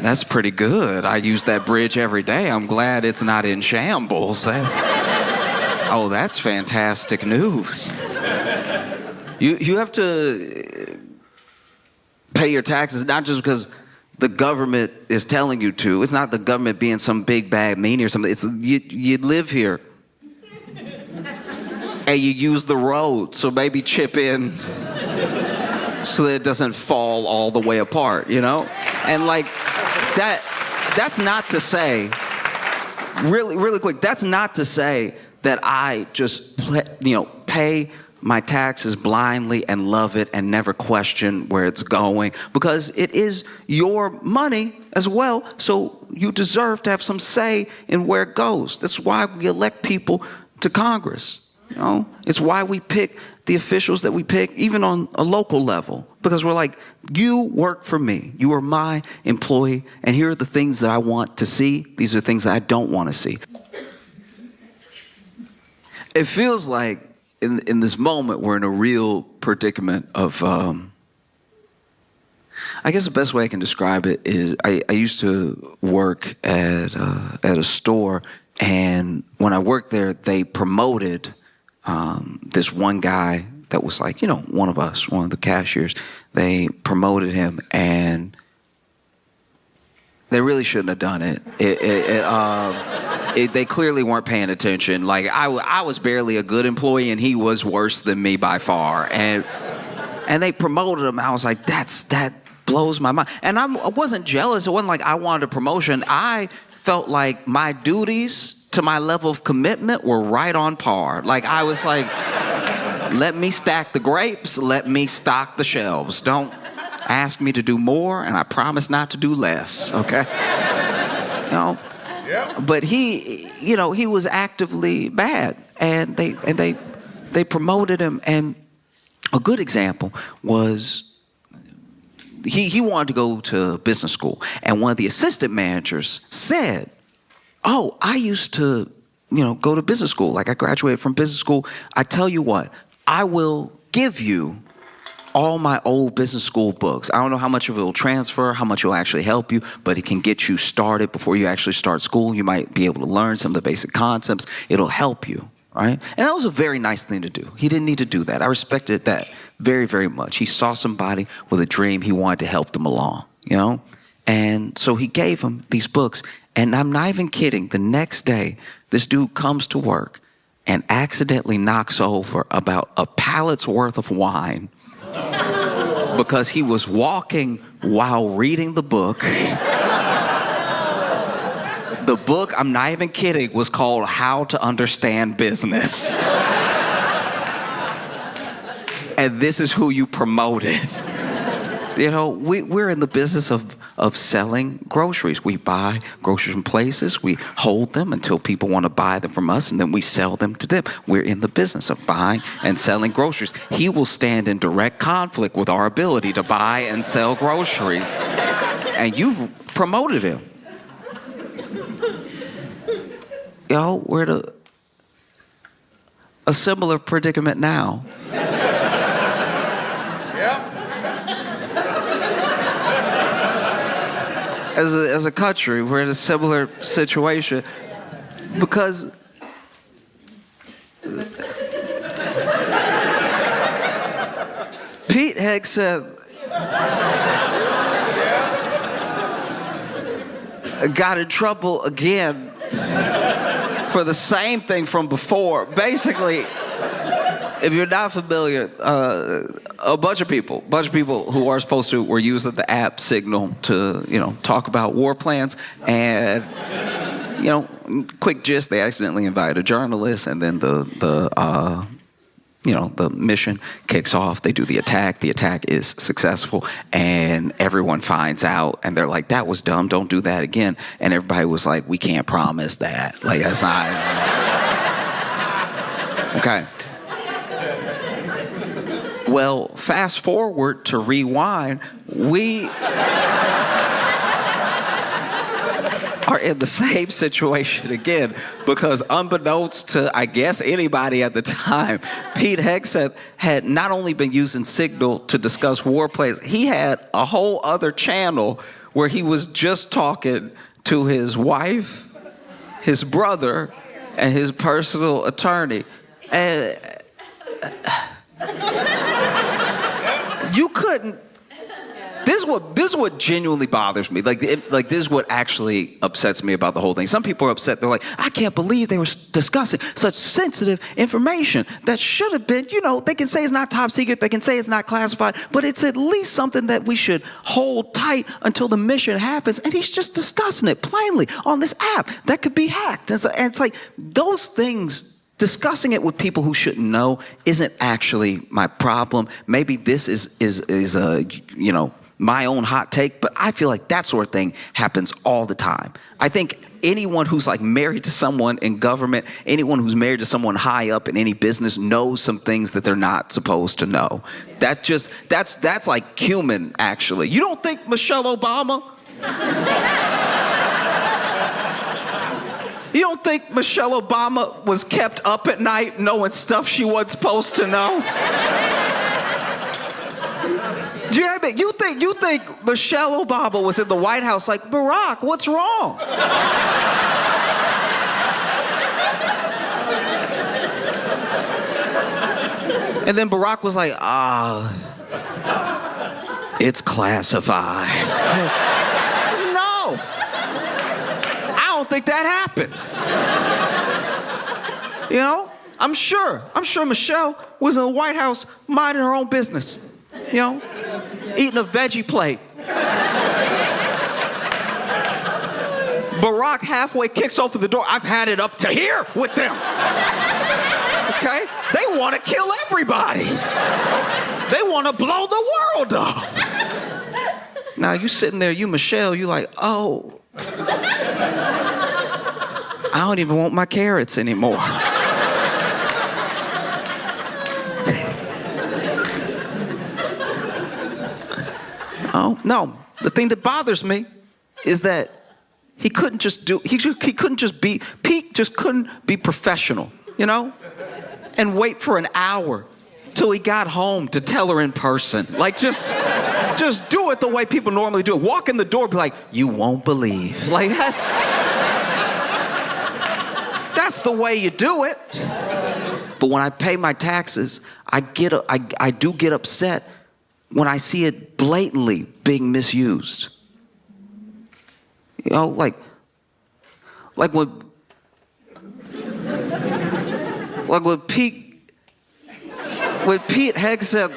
That's pretty good. I use that bridge every day. I'm glad it's not in shambles. That's fantastic news. You have to pay your taxes not just because the government is telling you to. It's not the government being some big bad meanie or something. It's you live here. And you use the road, so maybe chip in so that it doesn't fall all the way apart, you know? And like that's not to say, really quick, that's not to say that I just pay my taxes blindly and love it and never question where it's going, because it is your money as well, so you deserve to have some say in where it goes. That's why we elect people to Congress. You know, it's why we pick the officials that we pick, even on a local level, because we're like, you work for me. You are my employee, and here are the things that I want to see. These are things that I don't want to see. It feels like in this moment, we're in a real predicament of, I guess the best way I can describe it is I used to work at a store, and when I worked there, they promoted this one guy that was like, one of us, one of the cashiers. They promoted him, and they really shouldn't have done it. They clearly weren't paying attention. Like I was barely a good employee, and he was worse than me by far. And they promoted him. I was like, that blows my mind. And I wasn't jealous. It wasn't like I wanted a promotion. I felt like my duties to my level of commitment were right on par. Like I was like, let me stack the grapes. Let me stock the shelves. Don't ask me to do more, and I promise not to do less. Okay. But he was actively bad, and they promoted him. And a good example was he wanted to go to business school, and one of the assistant managers said, "Oh, I used to, go to business school. Like I graduated from business school. I tell you what, I will give you all my old business school books. I don't know how much of it will transfer, how much it will actually help you, but it can get you started before you actually start school. You might be able to learn some of the basic concepts. It'll help you, right?" And that was a very nice thing to do. He didn't need to do that. I respected that very, very much. He saw somebody with a dream. He wanted to help them along, And so he gave him these books. And I'm not even kidding. The next day, this dude comes to work and accidentally knocks over about a pallet's worth of wine because he was walking while reading the book. The book, I'm not even kidding, was called How to Understand Business. And this is who you promoted. We're in the business of selling groceries. We buy groceries from places, we hold them until people want to buy them from us, and then we sell them to them. We're in the business of buying and selling groceries. He will stand in direct conflict with our ability to buy and sell groceries. And you've promoted him. We're in a similar predicament now. As a country, we're in a similar situation because Pete Hegseth got in trouble again for the same thing from before. Basically, if you're not familiar, a bunch of people who are supposed to were using the app Signal to, talk about war plans. And, quick gist, they accidentally invited a journalist, and then the mission kicks off. They do the attack. The attack is successful, and everyone finds out, and they're like, that was dumb. Don't do that again. And everybody was like, we can't promise that. Like, that's not... Okay. Well, fast forward to rewind, we are in the same situation again, because unbeknownst to, I guess, anybody at the time, Pete Hegseth had not only been using Signal to discuss war plays, he had a whole other channel where he was just talking to his wife, his brother, and his personal attorney. And you couldn't. This is what genuinely bothers me. Like this is what actually upsets me about the whole thing. Some people are upset. They're like, I can't believe they were discussing such sensitive information that should have been, they can say it's not top secret. They can say it's not classified, but it's at least something that we should hold tight until the mission happens. And he's just discussing it plainly on this app that could be hacked. And it's like those things. Discussing it with people who shouldn't know isn't actually my problem. Maybe this is my own hot take, but I feel like that sort of thing happens all the time. I think anyone who's like married to someone in government, anyone who's married to someone high up in any business knows some things that they're not supposed to know. That's like human, actually. You don't think Michelle Obama? You don't think Michelle Obama was kept up at night knowing stuff she wasn't supposed to know? Do you know what I mean? You think Michelle Obama was in the White House like, Barack, what's wrong? And then Barack was like, it's classified. No. I don't think that happened. I'm sure Michelle was in the White House minding her own business, eating a veggie plate. Barack halfway kicks open the door. I've had it up to here with them. Okay? They want to kill everybody. They want to blow the world up. Now you sitting there, you Michelle, you like, oh, I don't even want my carrots anymore. Oh, no. The thing that bothers me is that Pete just couldn't be professional, and wait for an hour till he got home to tell her in person. Like, just do it the way people normally do it. Walk in the door, be like, you won't believe. Like, that's the way you do it. But when I pay my taxes, I do get upset when I see it blatantly being misused. Like when Pete Hegseth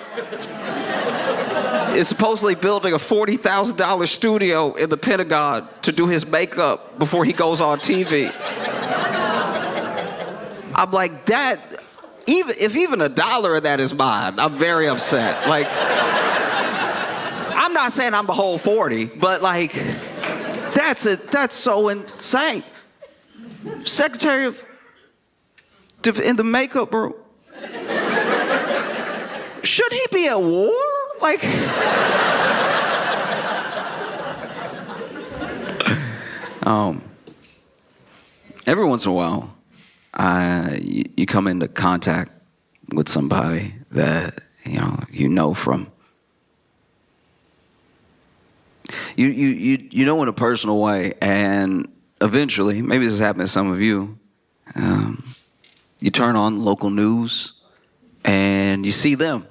is supposedly building a $40,000 studio in the Pentagon to do his makeup before he goes on TV. I'm like, that, if even $1 of that is mine, I'm very upset. Like, I'm not saying I'm the whole 40, but like, that's so insane. Secretary in the makeup room. Should he be at war? Like, every once in a while, you come into contact with somebody that from you know in a personal way, and eventually, maybe this has happened to some of you, you turn on local news and you see them.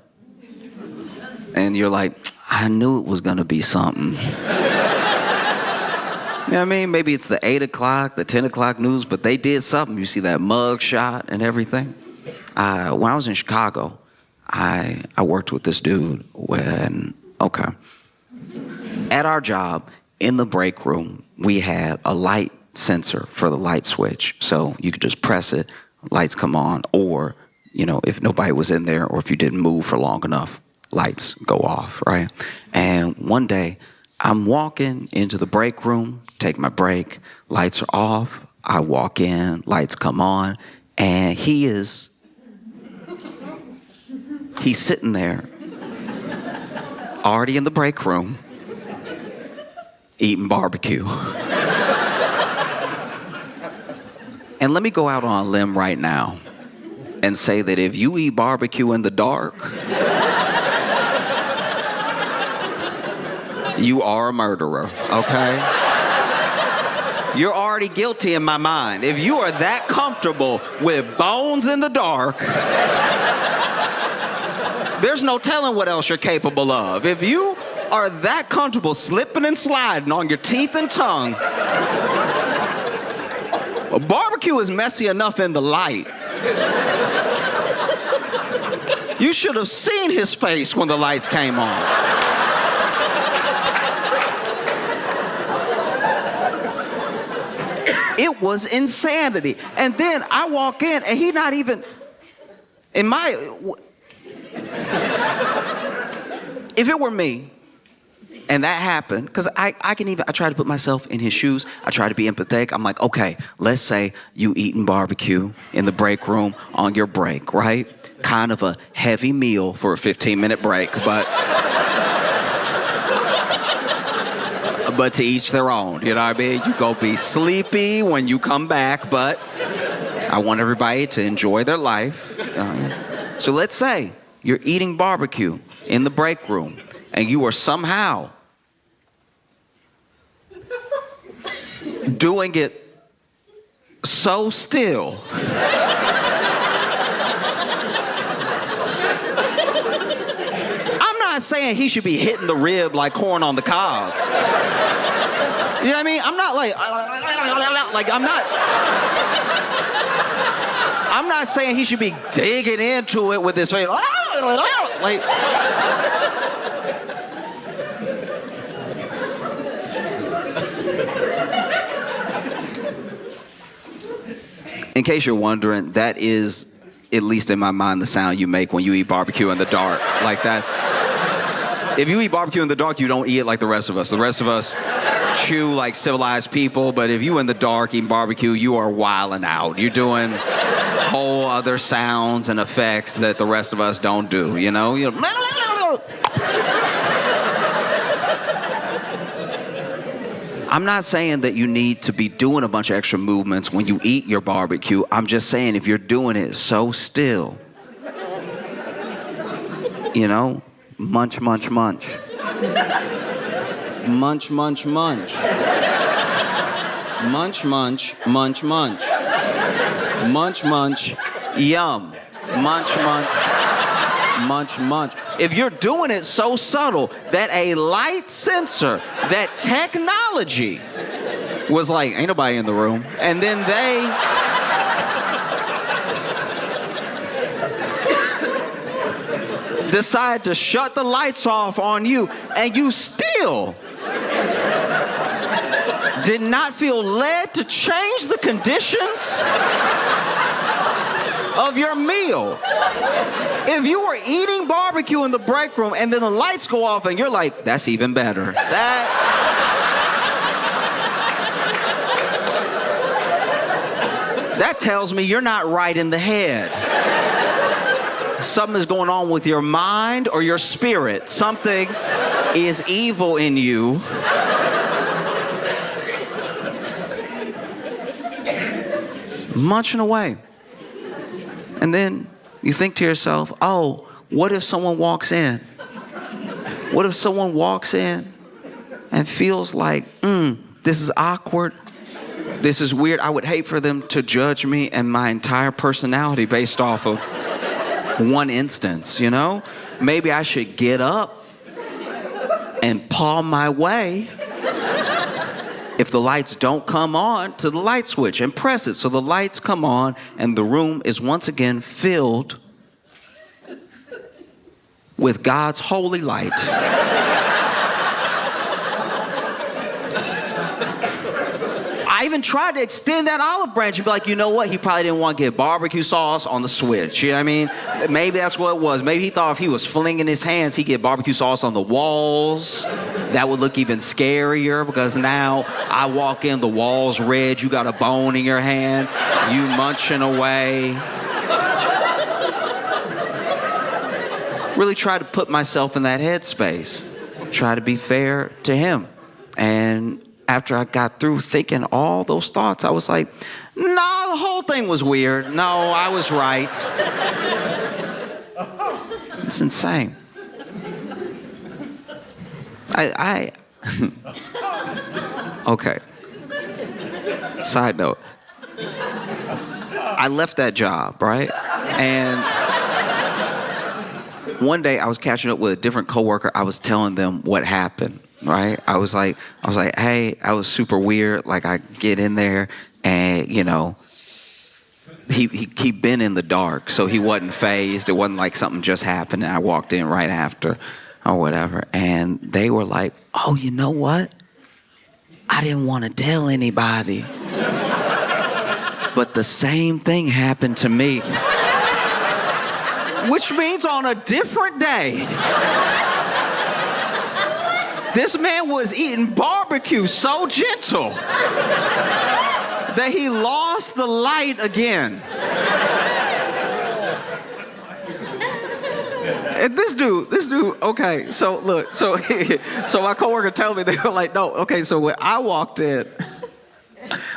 and you're like, I knew it was gonna be something. You know what I mean? Maybe it's the 8 o'clock, the 10 o'clock news, but they did something. You see that mug shot and everything. When I was in Chicago, I worked with this dude at our job, in the break room, we had a light sensor for the light switch. So you could just press it, lights come on, or, if nobody was in there or if you didn't move for long enough, lights go off, right? And one day, I'm walking into the break room, take my break, lights are off, I walk in, lights come on, and he's sitting there, already in the break room, eating barbecue. And let me go out on a limb right now and say that if you eat barbecue in the dark, you are a murderer, okay? You're already guilty in my mind. If you are that comfortable with bones in the dark, there's no telling what else you're capable of. If you are that comfortable slipping and sliding on your teeth and tongue, a barbecue is messy enough in the light. You should have seen his face when the lights came on. It was insanity. And then I walk in and he not even, if it were me, and that happened, because I try to put myself in his shoes. I try to be empathetic. I'm like, okay, let's say you eating barbecue in the break room on your break, right? Kind of a heavy meal for a 15-minute break, but to each their own, you know what I mean? You go be sleepy when you come back, but I want everybody to enjoy their life. So let's say you're eating barbecue in the break room, and you are somehow doing it so still. I'm not saying he should be hitting the rib like corn on the cob. You know what I mean? I'm not I'm not saying he should be digging into it with his face. Like, in case you're wondering, that is, at least in my mind, the sound you make when you eat barbecue in the dark, like that. If you eat barbecue in the dark, you don't eat it like the rest of us. The rest of us chew like civilized people, but if you in the dark eating barbecue, you are wilding out. You're doing whole other sounds and effects that the rest of us don't do, you know? I'm not saying that you need to be doing a bunch of extra movements when you eat your barbecue. I'm just saying if you're doing it so still, munch, munch, munch. Munch, munch, munch. Munch, munch, munch, munch. Munch, munch, yum. Munch, munch, munch, munch. If you're doing it so subtle that a light sensor, that technology was like, ain't nobody in the room. And then they decide to shut the lights off on you, and you still did not feel led to change the conditions of your meal. If you were eating barbecue in the break room and then the lights go off and you're like, that's even better. That tells me you're not right in the head. Something is going on with your mind or your spirit. Something is evil in you. Munching away. And then you think to yourself, oh, what if someone walks in? What if someone walks in and feels like, this is awkward, this is weird. I would hate for them to judge me and my entire personality based off of one instance, you know? Maybe I should get up and paw my way if the lights don't come on to the light switch and press it. So the lights come on and the room is once again filled with God's holy light. I even tried to extend that olive branch and be like, you know what? He probably didn't want to get barbecue sauce on the switch. You know what I mean? Maybe that's what it was. Maybe he thought if he was flinging his hands, he'd get barbecue sauce on the walls. That would look even scarier because now I walk in, the wall's red, you got a bone in your hand, you munching away. Really try to put myself in that headspace. Try to be fair to him. And after I got through thinking all those thoughts, I was like, nah, the whole thing was weird. No, I was right. It's insane. Okay. Side note. I left that job, right? And one day I was catching up with a different coworker. I was telling them what happened. Right? I was like, hey, I was super weird. Like I get in there and, you know, he'd been in the dark, so he wasn't fazed. It wasn't like something just happened and I walked in right after or whatever. And they were like, oh, you know what? I didn't want to tell anybody. But the same thing happened to me. Which means on a different day, this man was eating barbecue so gentle that he lost the light again. And this dude, okay, so look, so my coworker told me, they were like, no, okay, so when I walked in,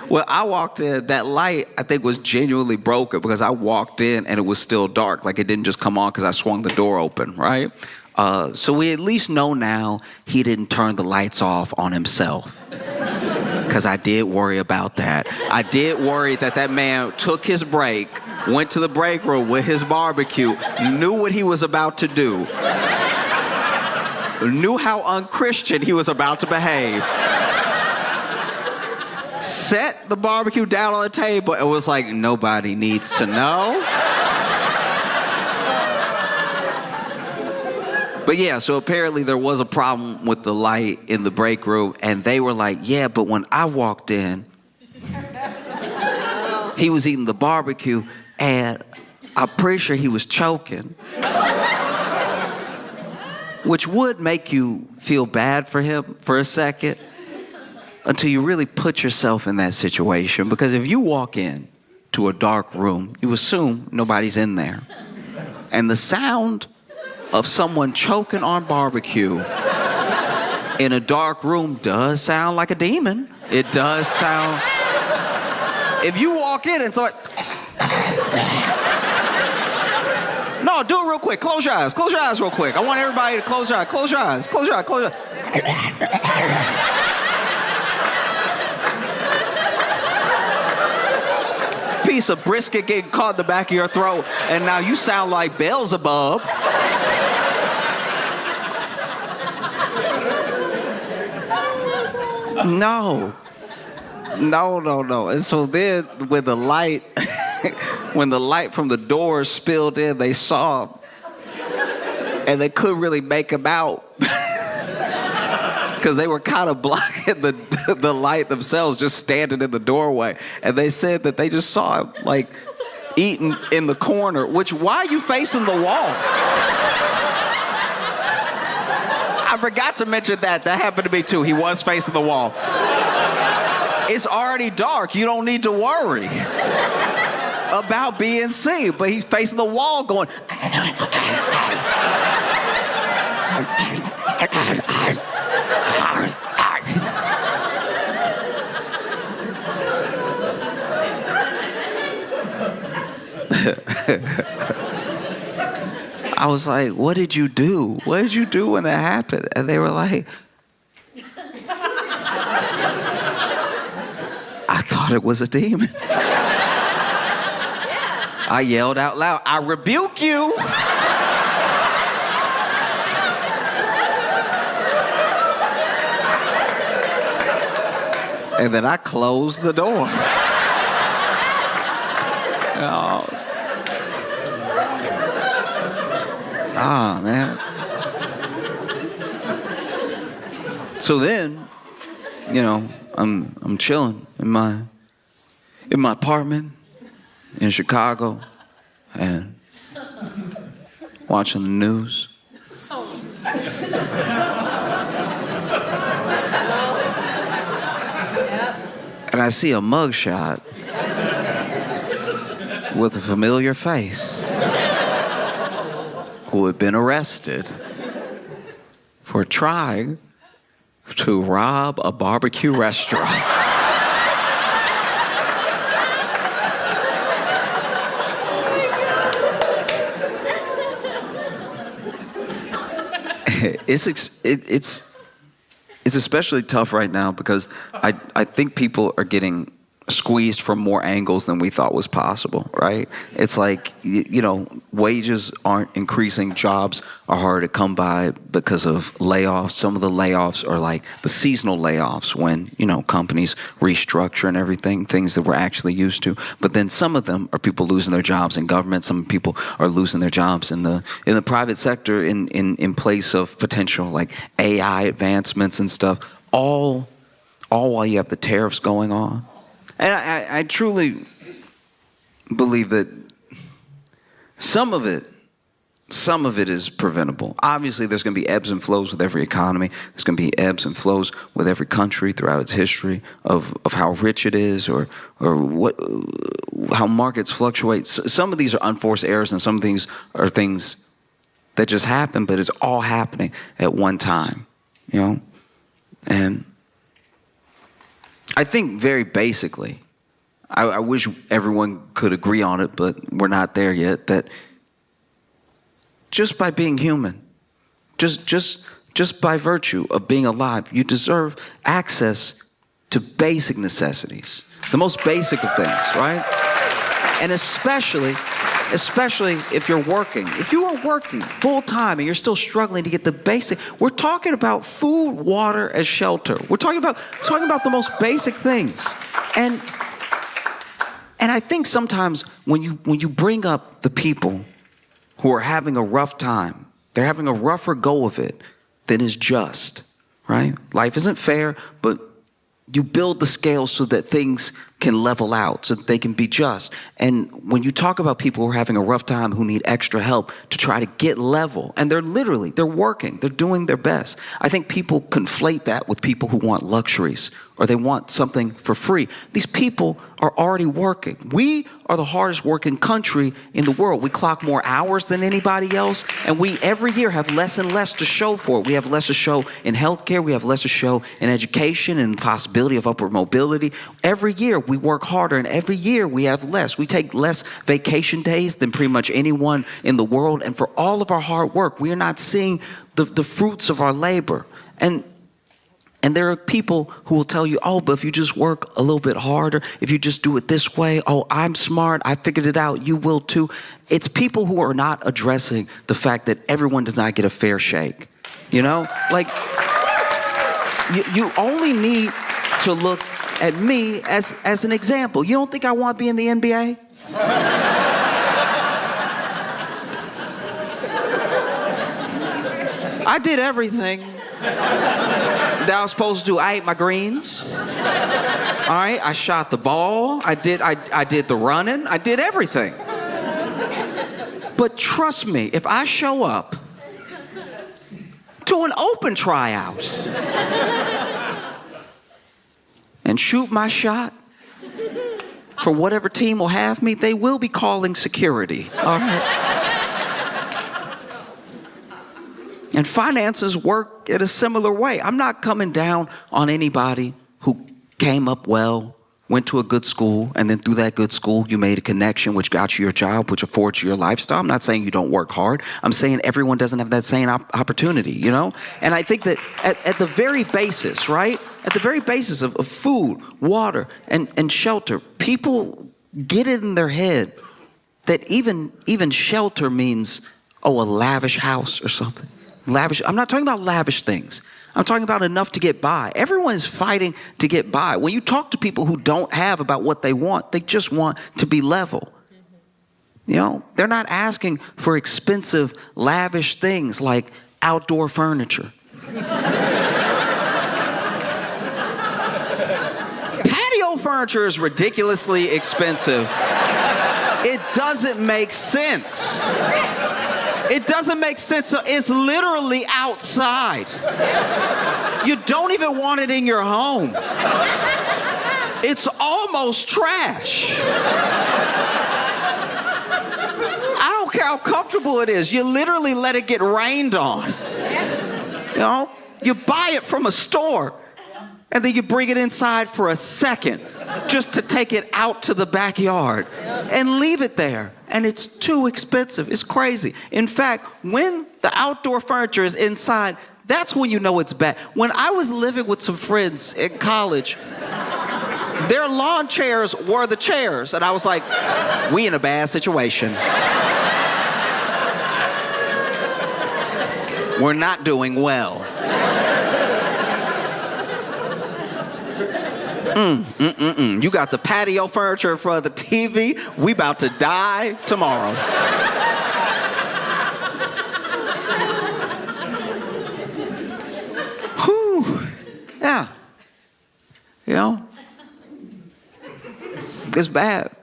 that light, I think, was genuinely broken because I walked in and it was still dark. Like it didn't just come on because I swung the door open, right? So we at least know now he didn't turn the lights off on himself. Because I did worry about that. I did worry that man took his break, went to the break room with his barbecue, knew what he was about to do, knew how unchristian he was about to behave, set the barbecue down on the table and was like, nobody needs to know. But yeah, so apparently there was a problem with the light in the break room, and they were like, yeah, but when I walked in, he was eating the barbecue, and I'm pretty sure he was choking. Which would make you feel bad for him for a second, until you really put yourself in that situation. Because if you walk in to a dark room, you assume nobody's in there. And the sound of someone choking on barbecue in a dark room does sound like a demon. It does sound. If you walk in and start. No, do it real quick. Close your eyes. Close your eyes real quick. I want everybody to close your eyes. Close your eyes. Close your eyes. Close your eyes. Piece of brisket getting caught in the back of your throat, and now you sound like Beelzebub. No. And so then when the light from the door spilled in, they saw him. And they couldn't really make him out. Because they were kind of blocking the light themselves, just standing in the doorway. And they said that they just saw him, like, eating in the corner. Which, why are you facing the wall? I forgot to mention that. That happened to me too. He was facing the wall. It's already dark. You don't need to worry about being seen. But he's facing the wall going. I was like, what did you do? What did you do when that happened? And they were like, I thought it was a demon. I yelled out loud, I rebuke you. And then I closed the door. Man. So then, I'm chilling in my apartment in Chicago and watching the news. And I see a mugshot with a familiar face who had been arrested for trying to rob a barbecue restaurant. It's especially tough right now because I think people are getting squeezed from more angles than we thought was possible, right? It's like, wages aren't increasing, jobs are hard to come by because of layoffs. Some of the layoffs are like the seasonal layoffs when, companies restructure and everything, things that we're actually used to. But then some of them are people losing their jobs in government. Some people are losing their jobs in the private sector in place of potential like AI advancements and stuff, all while you have the tariffs going on. And I truly believe that some of it is preventable. Obviously, there's going to be ebbs and flows with every economy. There's going to be ebbs and flows with every country throughout its history of how rich it is or how markets fluctuate. Some of these are unforced errors, and some of these are things that just happen, but it's all happening at one time, And I think very basically, I wish everyone could agree on it, but we're not there yet, that just by being human, just by virtue of being alive, you deserve access to basic necessities, the most basic of things, right? And especially if you're working. If you are working full time and you're still struggling to get the basic, we're talking about food, water, and shelter. We're talking about the most basic things. And I think sometimes when you bring up the people who are having a rough time, they're having a rougher go of it than is just, right? Life isn't fair, but you build the scale so that things can level out, so that they can be just. And when you talk about people who are having a rough time, who need extra help to try to get level, and they're working, they're doing their best. I think people conflate that with people who want luxuries or they want something for free. These people are already working. We are the hardest working country in the world. We clock more hours than anybody else, and we every year have less and less to show for it. We have less to show in healthcare. We have less to show in education and possibility of upward mobility. Every year we work harder, and every year we have less. We take less vacation days than pretty much anyone in the world, and for all of our hard work, we are not seeing the fruits of our labor. And there are people who will tell you, oh, but if you just work a little bit harder, if you just do it this way, oh, I'm smart, I figured it out, you will too. It's people who are not addressing the fact that everyone does not get a fair shake. Like, you only need to look at me as an example. You don't think I want to be in the NBA? I did everything that I was supposed to do. I ate my greens. All right, I shot the ball. I did the running. I did everything. But trust me, if I show up to an open tryout and shoot my shot for whatever team will have me, they will be calling security. All right. And finances work in a similar way. I'm not coming down on anybody who came up well, went to a good school, and then through that good school, you made a connection which got you your job, which affords you your lifestyle. I'm not saying you don't work hard. I'm saying everyone doesn't have that same opportunity, And I think that at the very basis, right? At the very basis of food, water, and shelter, people get it in their head that even shelter means, a lavish house or something. Lavish. I'm not talking about lavish things. I'm talking about enough to get by. Everyone is fighting to get by. When you talk to people who don't have about what they want, they just want to be level. You know, they're not asking for expensive, lavish things like outdoor furniture. Patio furniture is ridiculously expensive. It doesn't make sense. It doesn't make sense. It's literally outside. You don't even want it in your home. It's almost trash. I don't care how comfortable it is. You literally let it get rained on. You know, you buy it from a store and then you bring it inside for a second just to take it out to the backyard and leave it there. And it's too expensive. It's crazy. In fact, when the outdoor furniture is inside, that's when you know it's bad. When I was living with some friends in college, their lawn chairs were the chairs. And I was like, we in a bad situation. We're not doing well. You got the patio furniture in front of the TV. We about to die tomorrow. Whew. Yeah. You know? It's bad.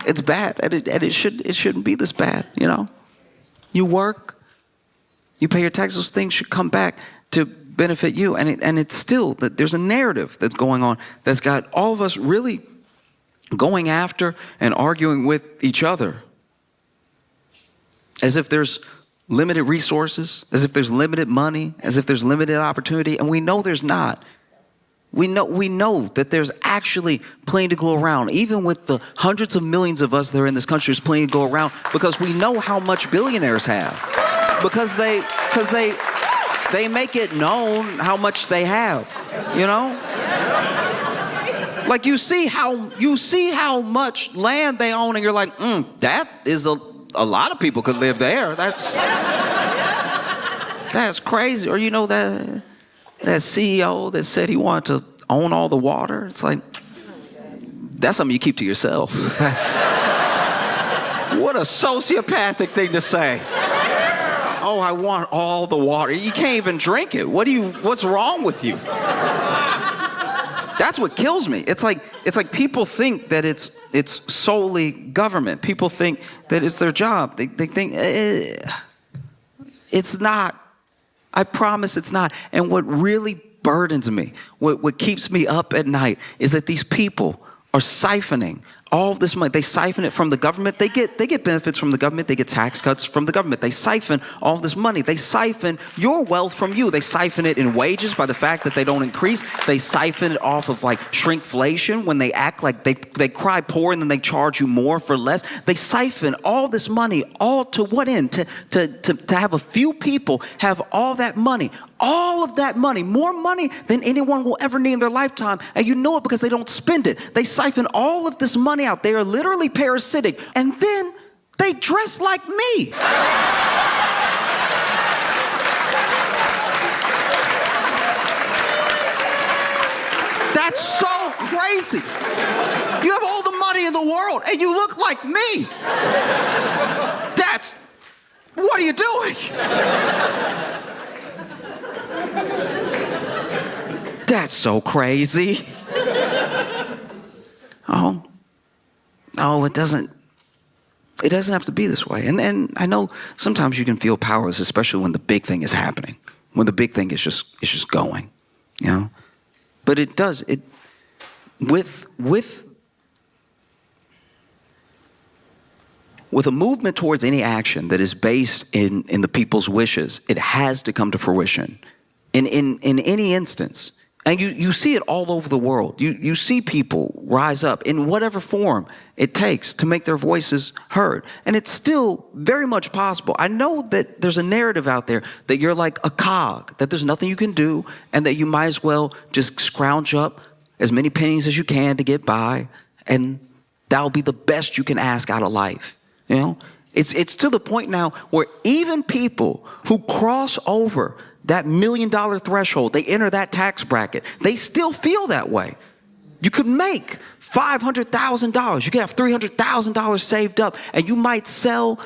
It's bad. And it shouldn't be this bad, you know? You work, you pay your taxes, those things should come back to benefit you. And it's still, that there's a narrative that's going on that's got all of us really going after and arguing with each other. As if there's limited resources, as if there's limited money, as if there's limited opportunity, and we know there's not. We know that there's actually plenty to go around. Even with the hundreds of millions of us that are in this country, there's plenty to go around because we know how much billionaires have. Because they make it known how much they have, you know? Like you see how much land they own and you're like, that is a lot of people could live there. That's crazy. Or you know that CEO that said he wanted to own all the water? It's like, that's something you keep to yourself. What a sociopathic thing to say. Oh, I want all the water. You can't even drink it. What's wrong with you? That's what kills me. It's like people think that it's solely government. People think that it's their job. They think it's not. I promise it's not. And what really burdens me, what keeps me up at night is that these people are siphoning all of this money. They siphon it from the government. They get benefits from the government. They get tax cuts from the government. They siphon all of this money. They siphon your wealth from you. They siphon it in wages by the fact that they don't increase. They siphon it off of like shrinkflation when they act like they cry poor and then they charge you more for less. They siphon all this money, all to what end? To have a few people have all that money. All of that money, more money than anyone will ever need in their lifetime. And you know it because they don't spend it. They siphon all of this money out. They are literally parasitic. And then they dress like me. That's so crazy. You have all the money in the world and you look like me. What are you doing? That's so crazy. Oh, it doesn't have to be this way. And I know sometimes you can feel powerless, especially when the big thing is happening, when the big thing is just going, you know. But it does, with a movement towards any action that is based in the people's wishes, it has to come to fruition in any instance. And you see it all over the world. You see people rise up in whatever form it takes to make their voices heard. And it's still very much possible. I know that there's a narrative out there that you're like a cog, that there's nothing you can do, and that you might as well just scrounge up as many pennies as you can to get by, and that'll be the best you can ask out of life. You know, It's to the point now where even people who cross over that $1 million threshold, they enter that tax bracket, they still feel that way. You could make $500,000. You could have $300,000 saved up, and you might sell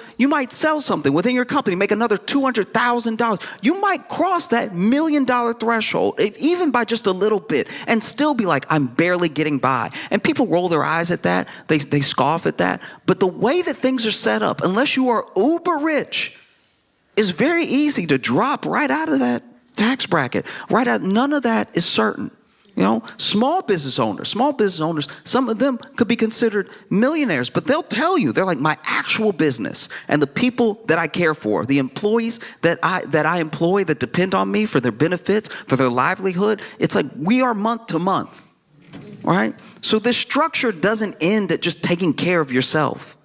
something within your company, make another $200,000. You might cross that $1 million threshold, even by just a little bit, and still be like, I'm barely getting by. And people roll their eyes at that. They scoff at that. But the way that things are set up, unless you are uber rich, is very easy to drop right out of that tax bracket. Right out. None of that is certain. You know, small business owners, some of them could be considered millionaires, but they'll tell you, they're like, my actual business and the people that I care for, the employees that I employ that depend on me for their benefits, for their livelihood, it's like we are month to month, all right? So this structure doesn't end at just taking care of yourself.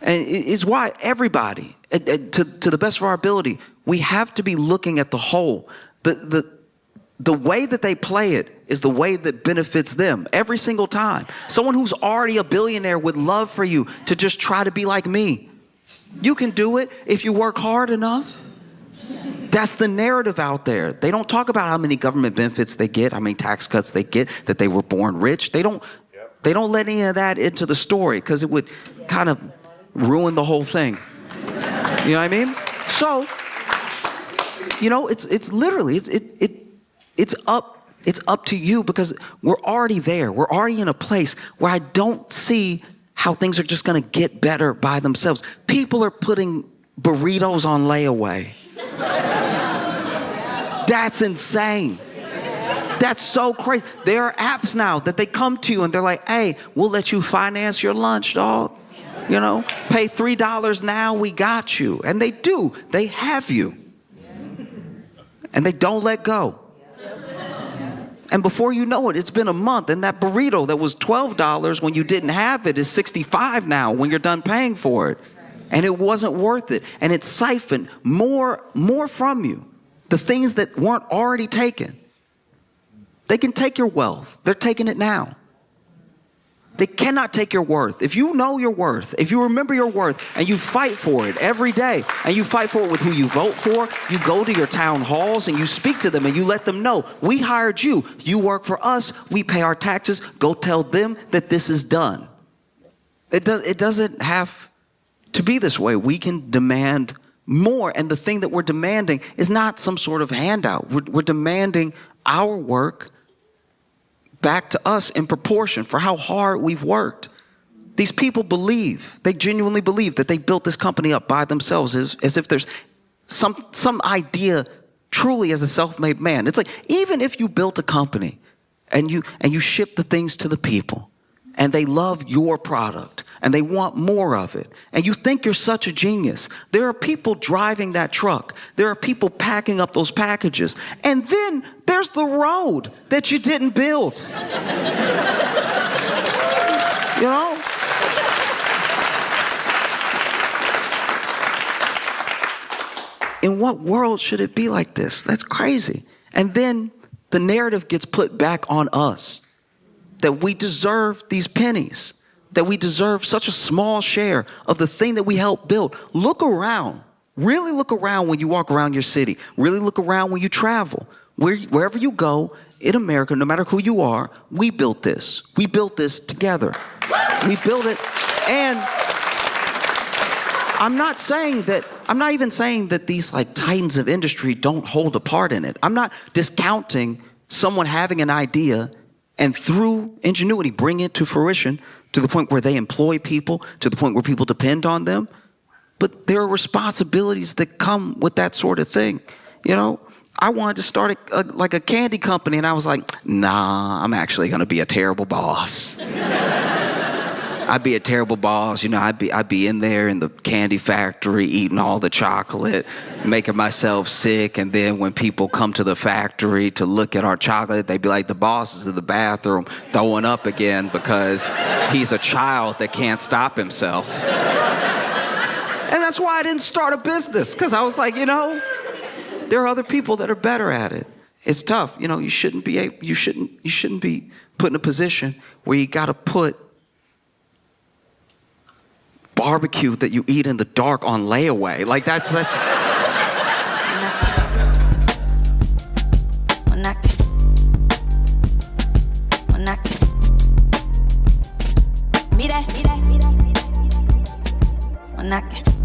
And it's why everybody, to the best of our ability, we have to be looking at the whole. The way that they play it is the way that benefits them every single time. Someone who's already a billionaire would love for you to just try to be like me. You can do it if you work hard enough. That's the narrative out there. They don't talk about how many government benefits they get, how many tax cuts they get, that they were born rich. They don't let any of that into the story because it would kind of ruin the whole thing. You know what I mean? So, you know, it's literally, it's up to you because we're already there. We're already in a place where I don't see how things are just going to get better by themselves. People are putting burritos on layaway. That's insane. That's so crazy. There are apps now that they come to you and they're like, hey, we'll let you finance your lunch, dog. You know, pay $3 now, we got you. And they do. They have you. And they don't let go. And before you know it, it's been a month, and that burrito that was $12 when you didn't have it is $65 now when you're done paying for it. And it wasn't worth it. And it's siphoned more from you. The things that weren't already taken. They can take your wealth. They're taking it now. They cannot take your worth. If you know your worth, if you remember your worth, and you fight for it every day, and you fight for it with who you vote for, you go to your town halls and you speak to them and you let them know, we hired you, you work for us, we pay our taxes, go tell them that this is done. It doesn't have to be this way. We can demand more, and the thing that we're demanding is not some sort of handout. We're demanding our work back to us in proportion for how hard we've worked. These people believe, they genuinely believe that they built this company up by themselves as if there's some idea truly as a self-made man. It's like, even if you built a company and you ship the things to the people and they love your product and they want more of it, and you think you're such a genius, there are people driving that truck. There are people packing up those packages. And then there's the road that you didn't build. You know? In what world should it be like this? That's crazy. And then the narrative gets put back on us that we deserve these pennies, that we deserve such a small share of the thing that we helped build. Look around. Really look around when you walk around your city. Really look around when you travel. Wherever you go in America, no matter who you are, we built this. We built this together. We built it. And I'm not even saying that these like titans of industry don't hold a part in it. I'm not discounting someone having an idea and through ingenuity bring it to fruition to the point where they employ people, to the point where people depend on them. But there are responsibilities that come with that sort of thing. You know, I wanted to start a candy company, and I was like, nah, I'm actually going to be a terrible boss. I'd be a terrible boss. You know, I'd be in there in the candy factory eating all the chocolate, making myself sick. And then when people come to the factory to look at our chocolate, they'd be like, the boss is in the bathroom throwing up again because he's a child that can't stop himself. And that's why I didn't start a business, because I was like, you know, there are other people that are better at it. It's tough. You know, you shouldn't be put in a position where you got to put barbecue that you eat in the dark on layaway. Like that's Mira, mira, mira, mira.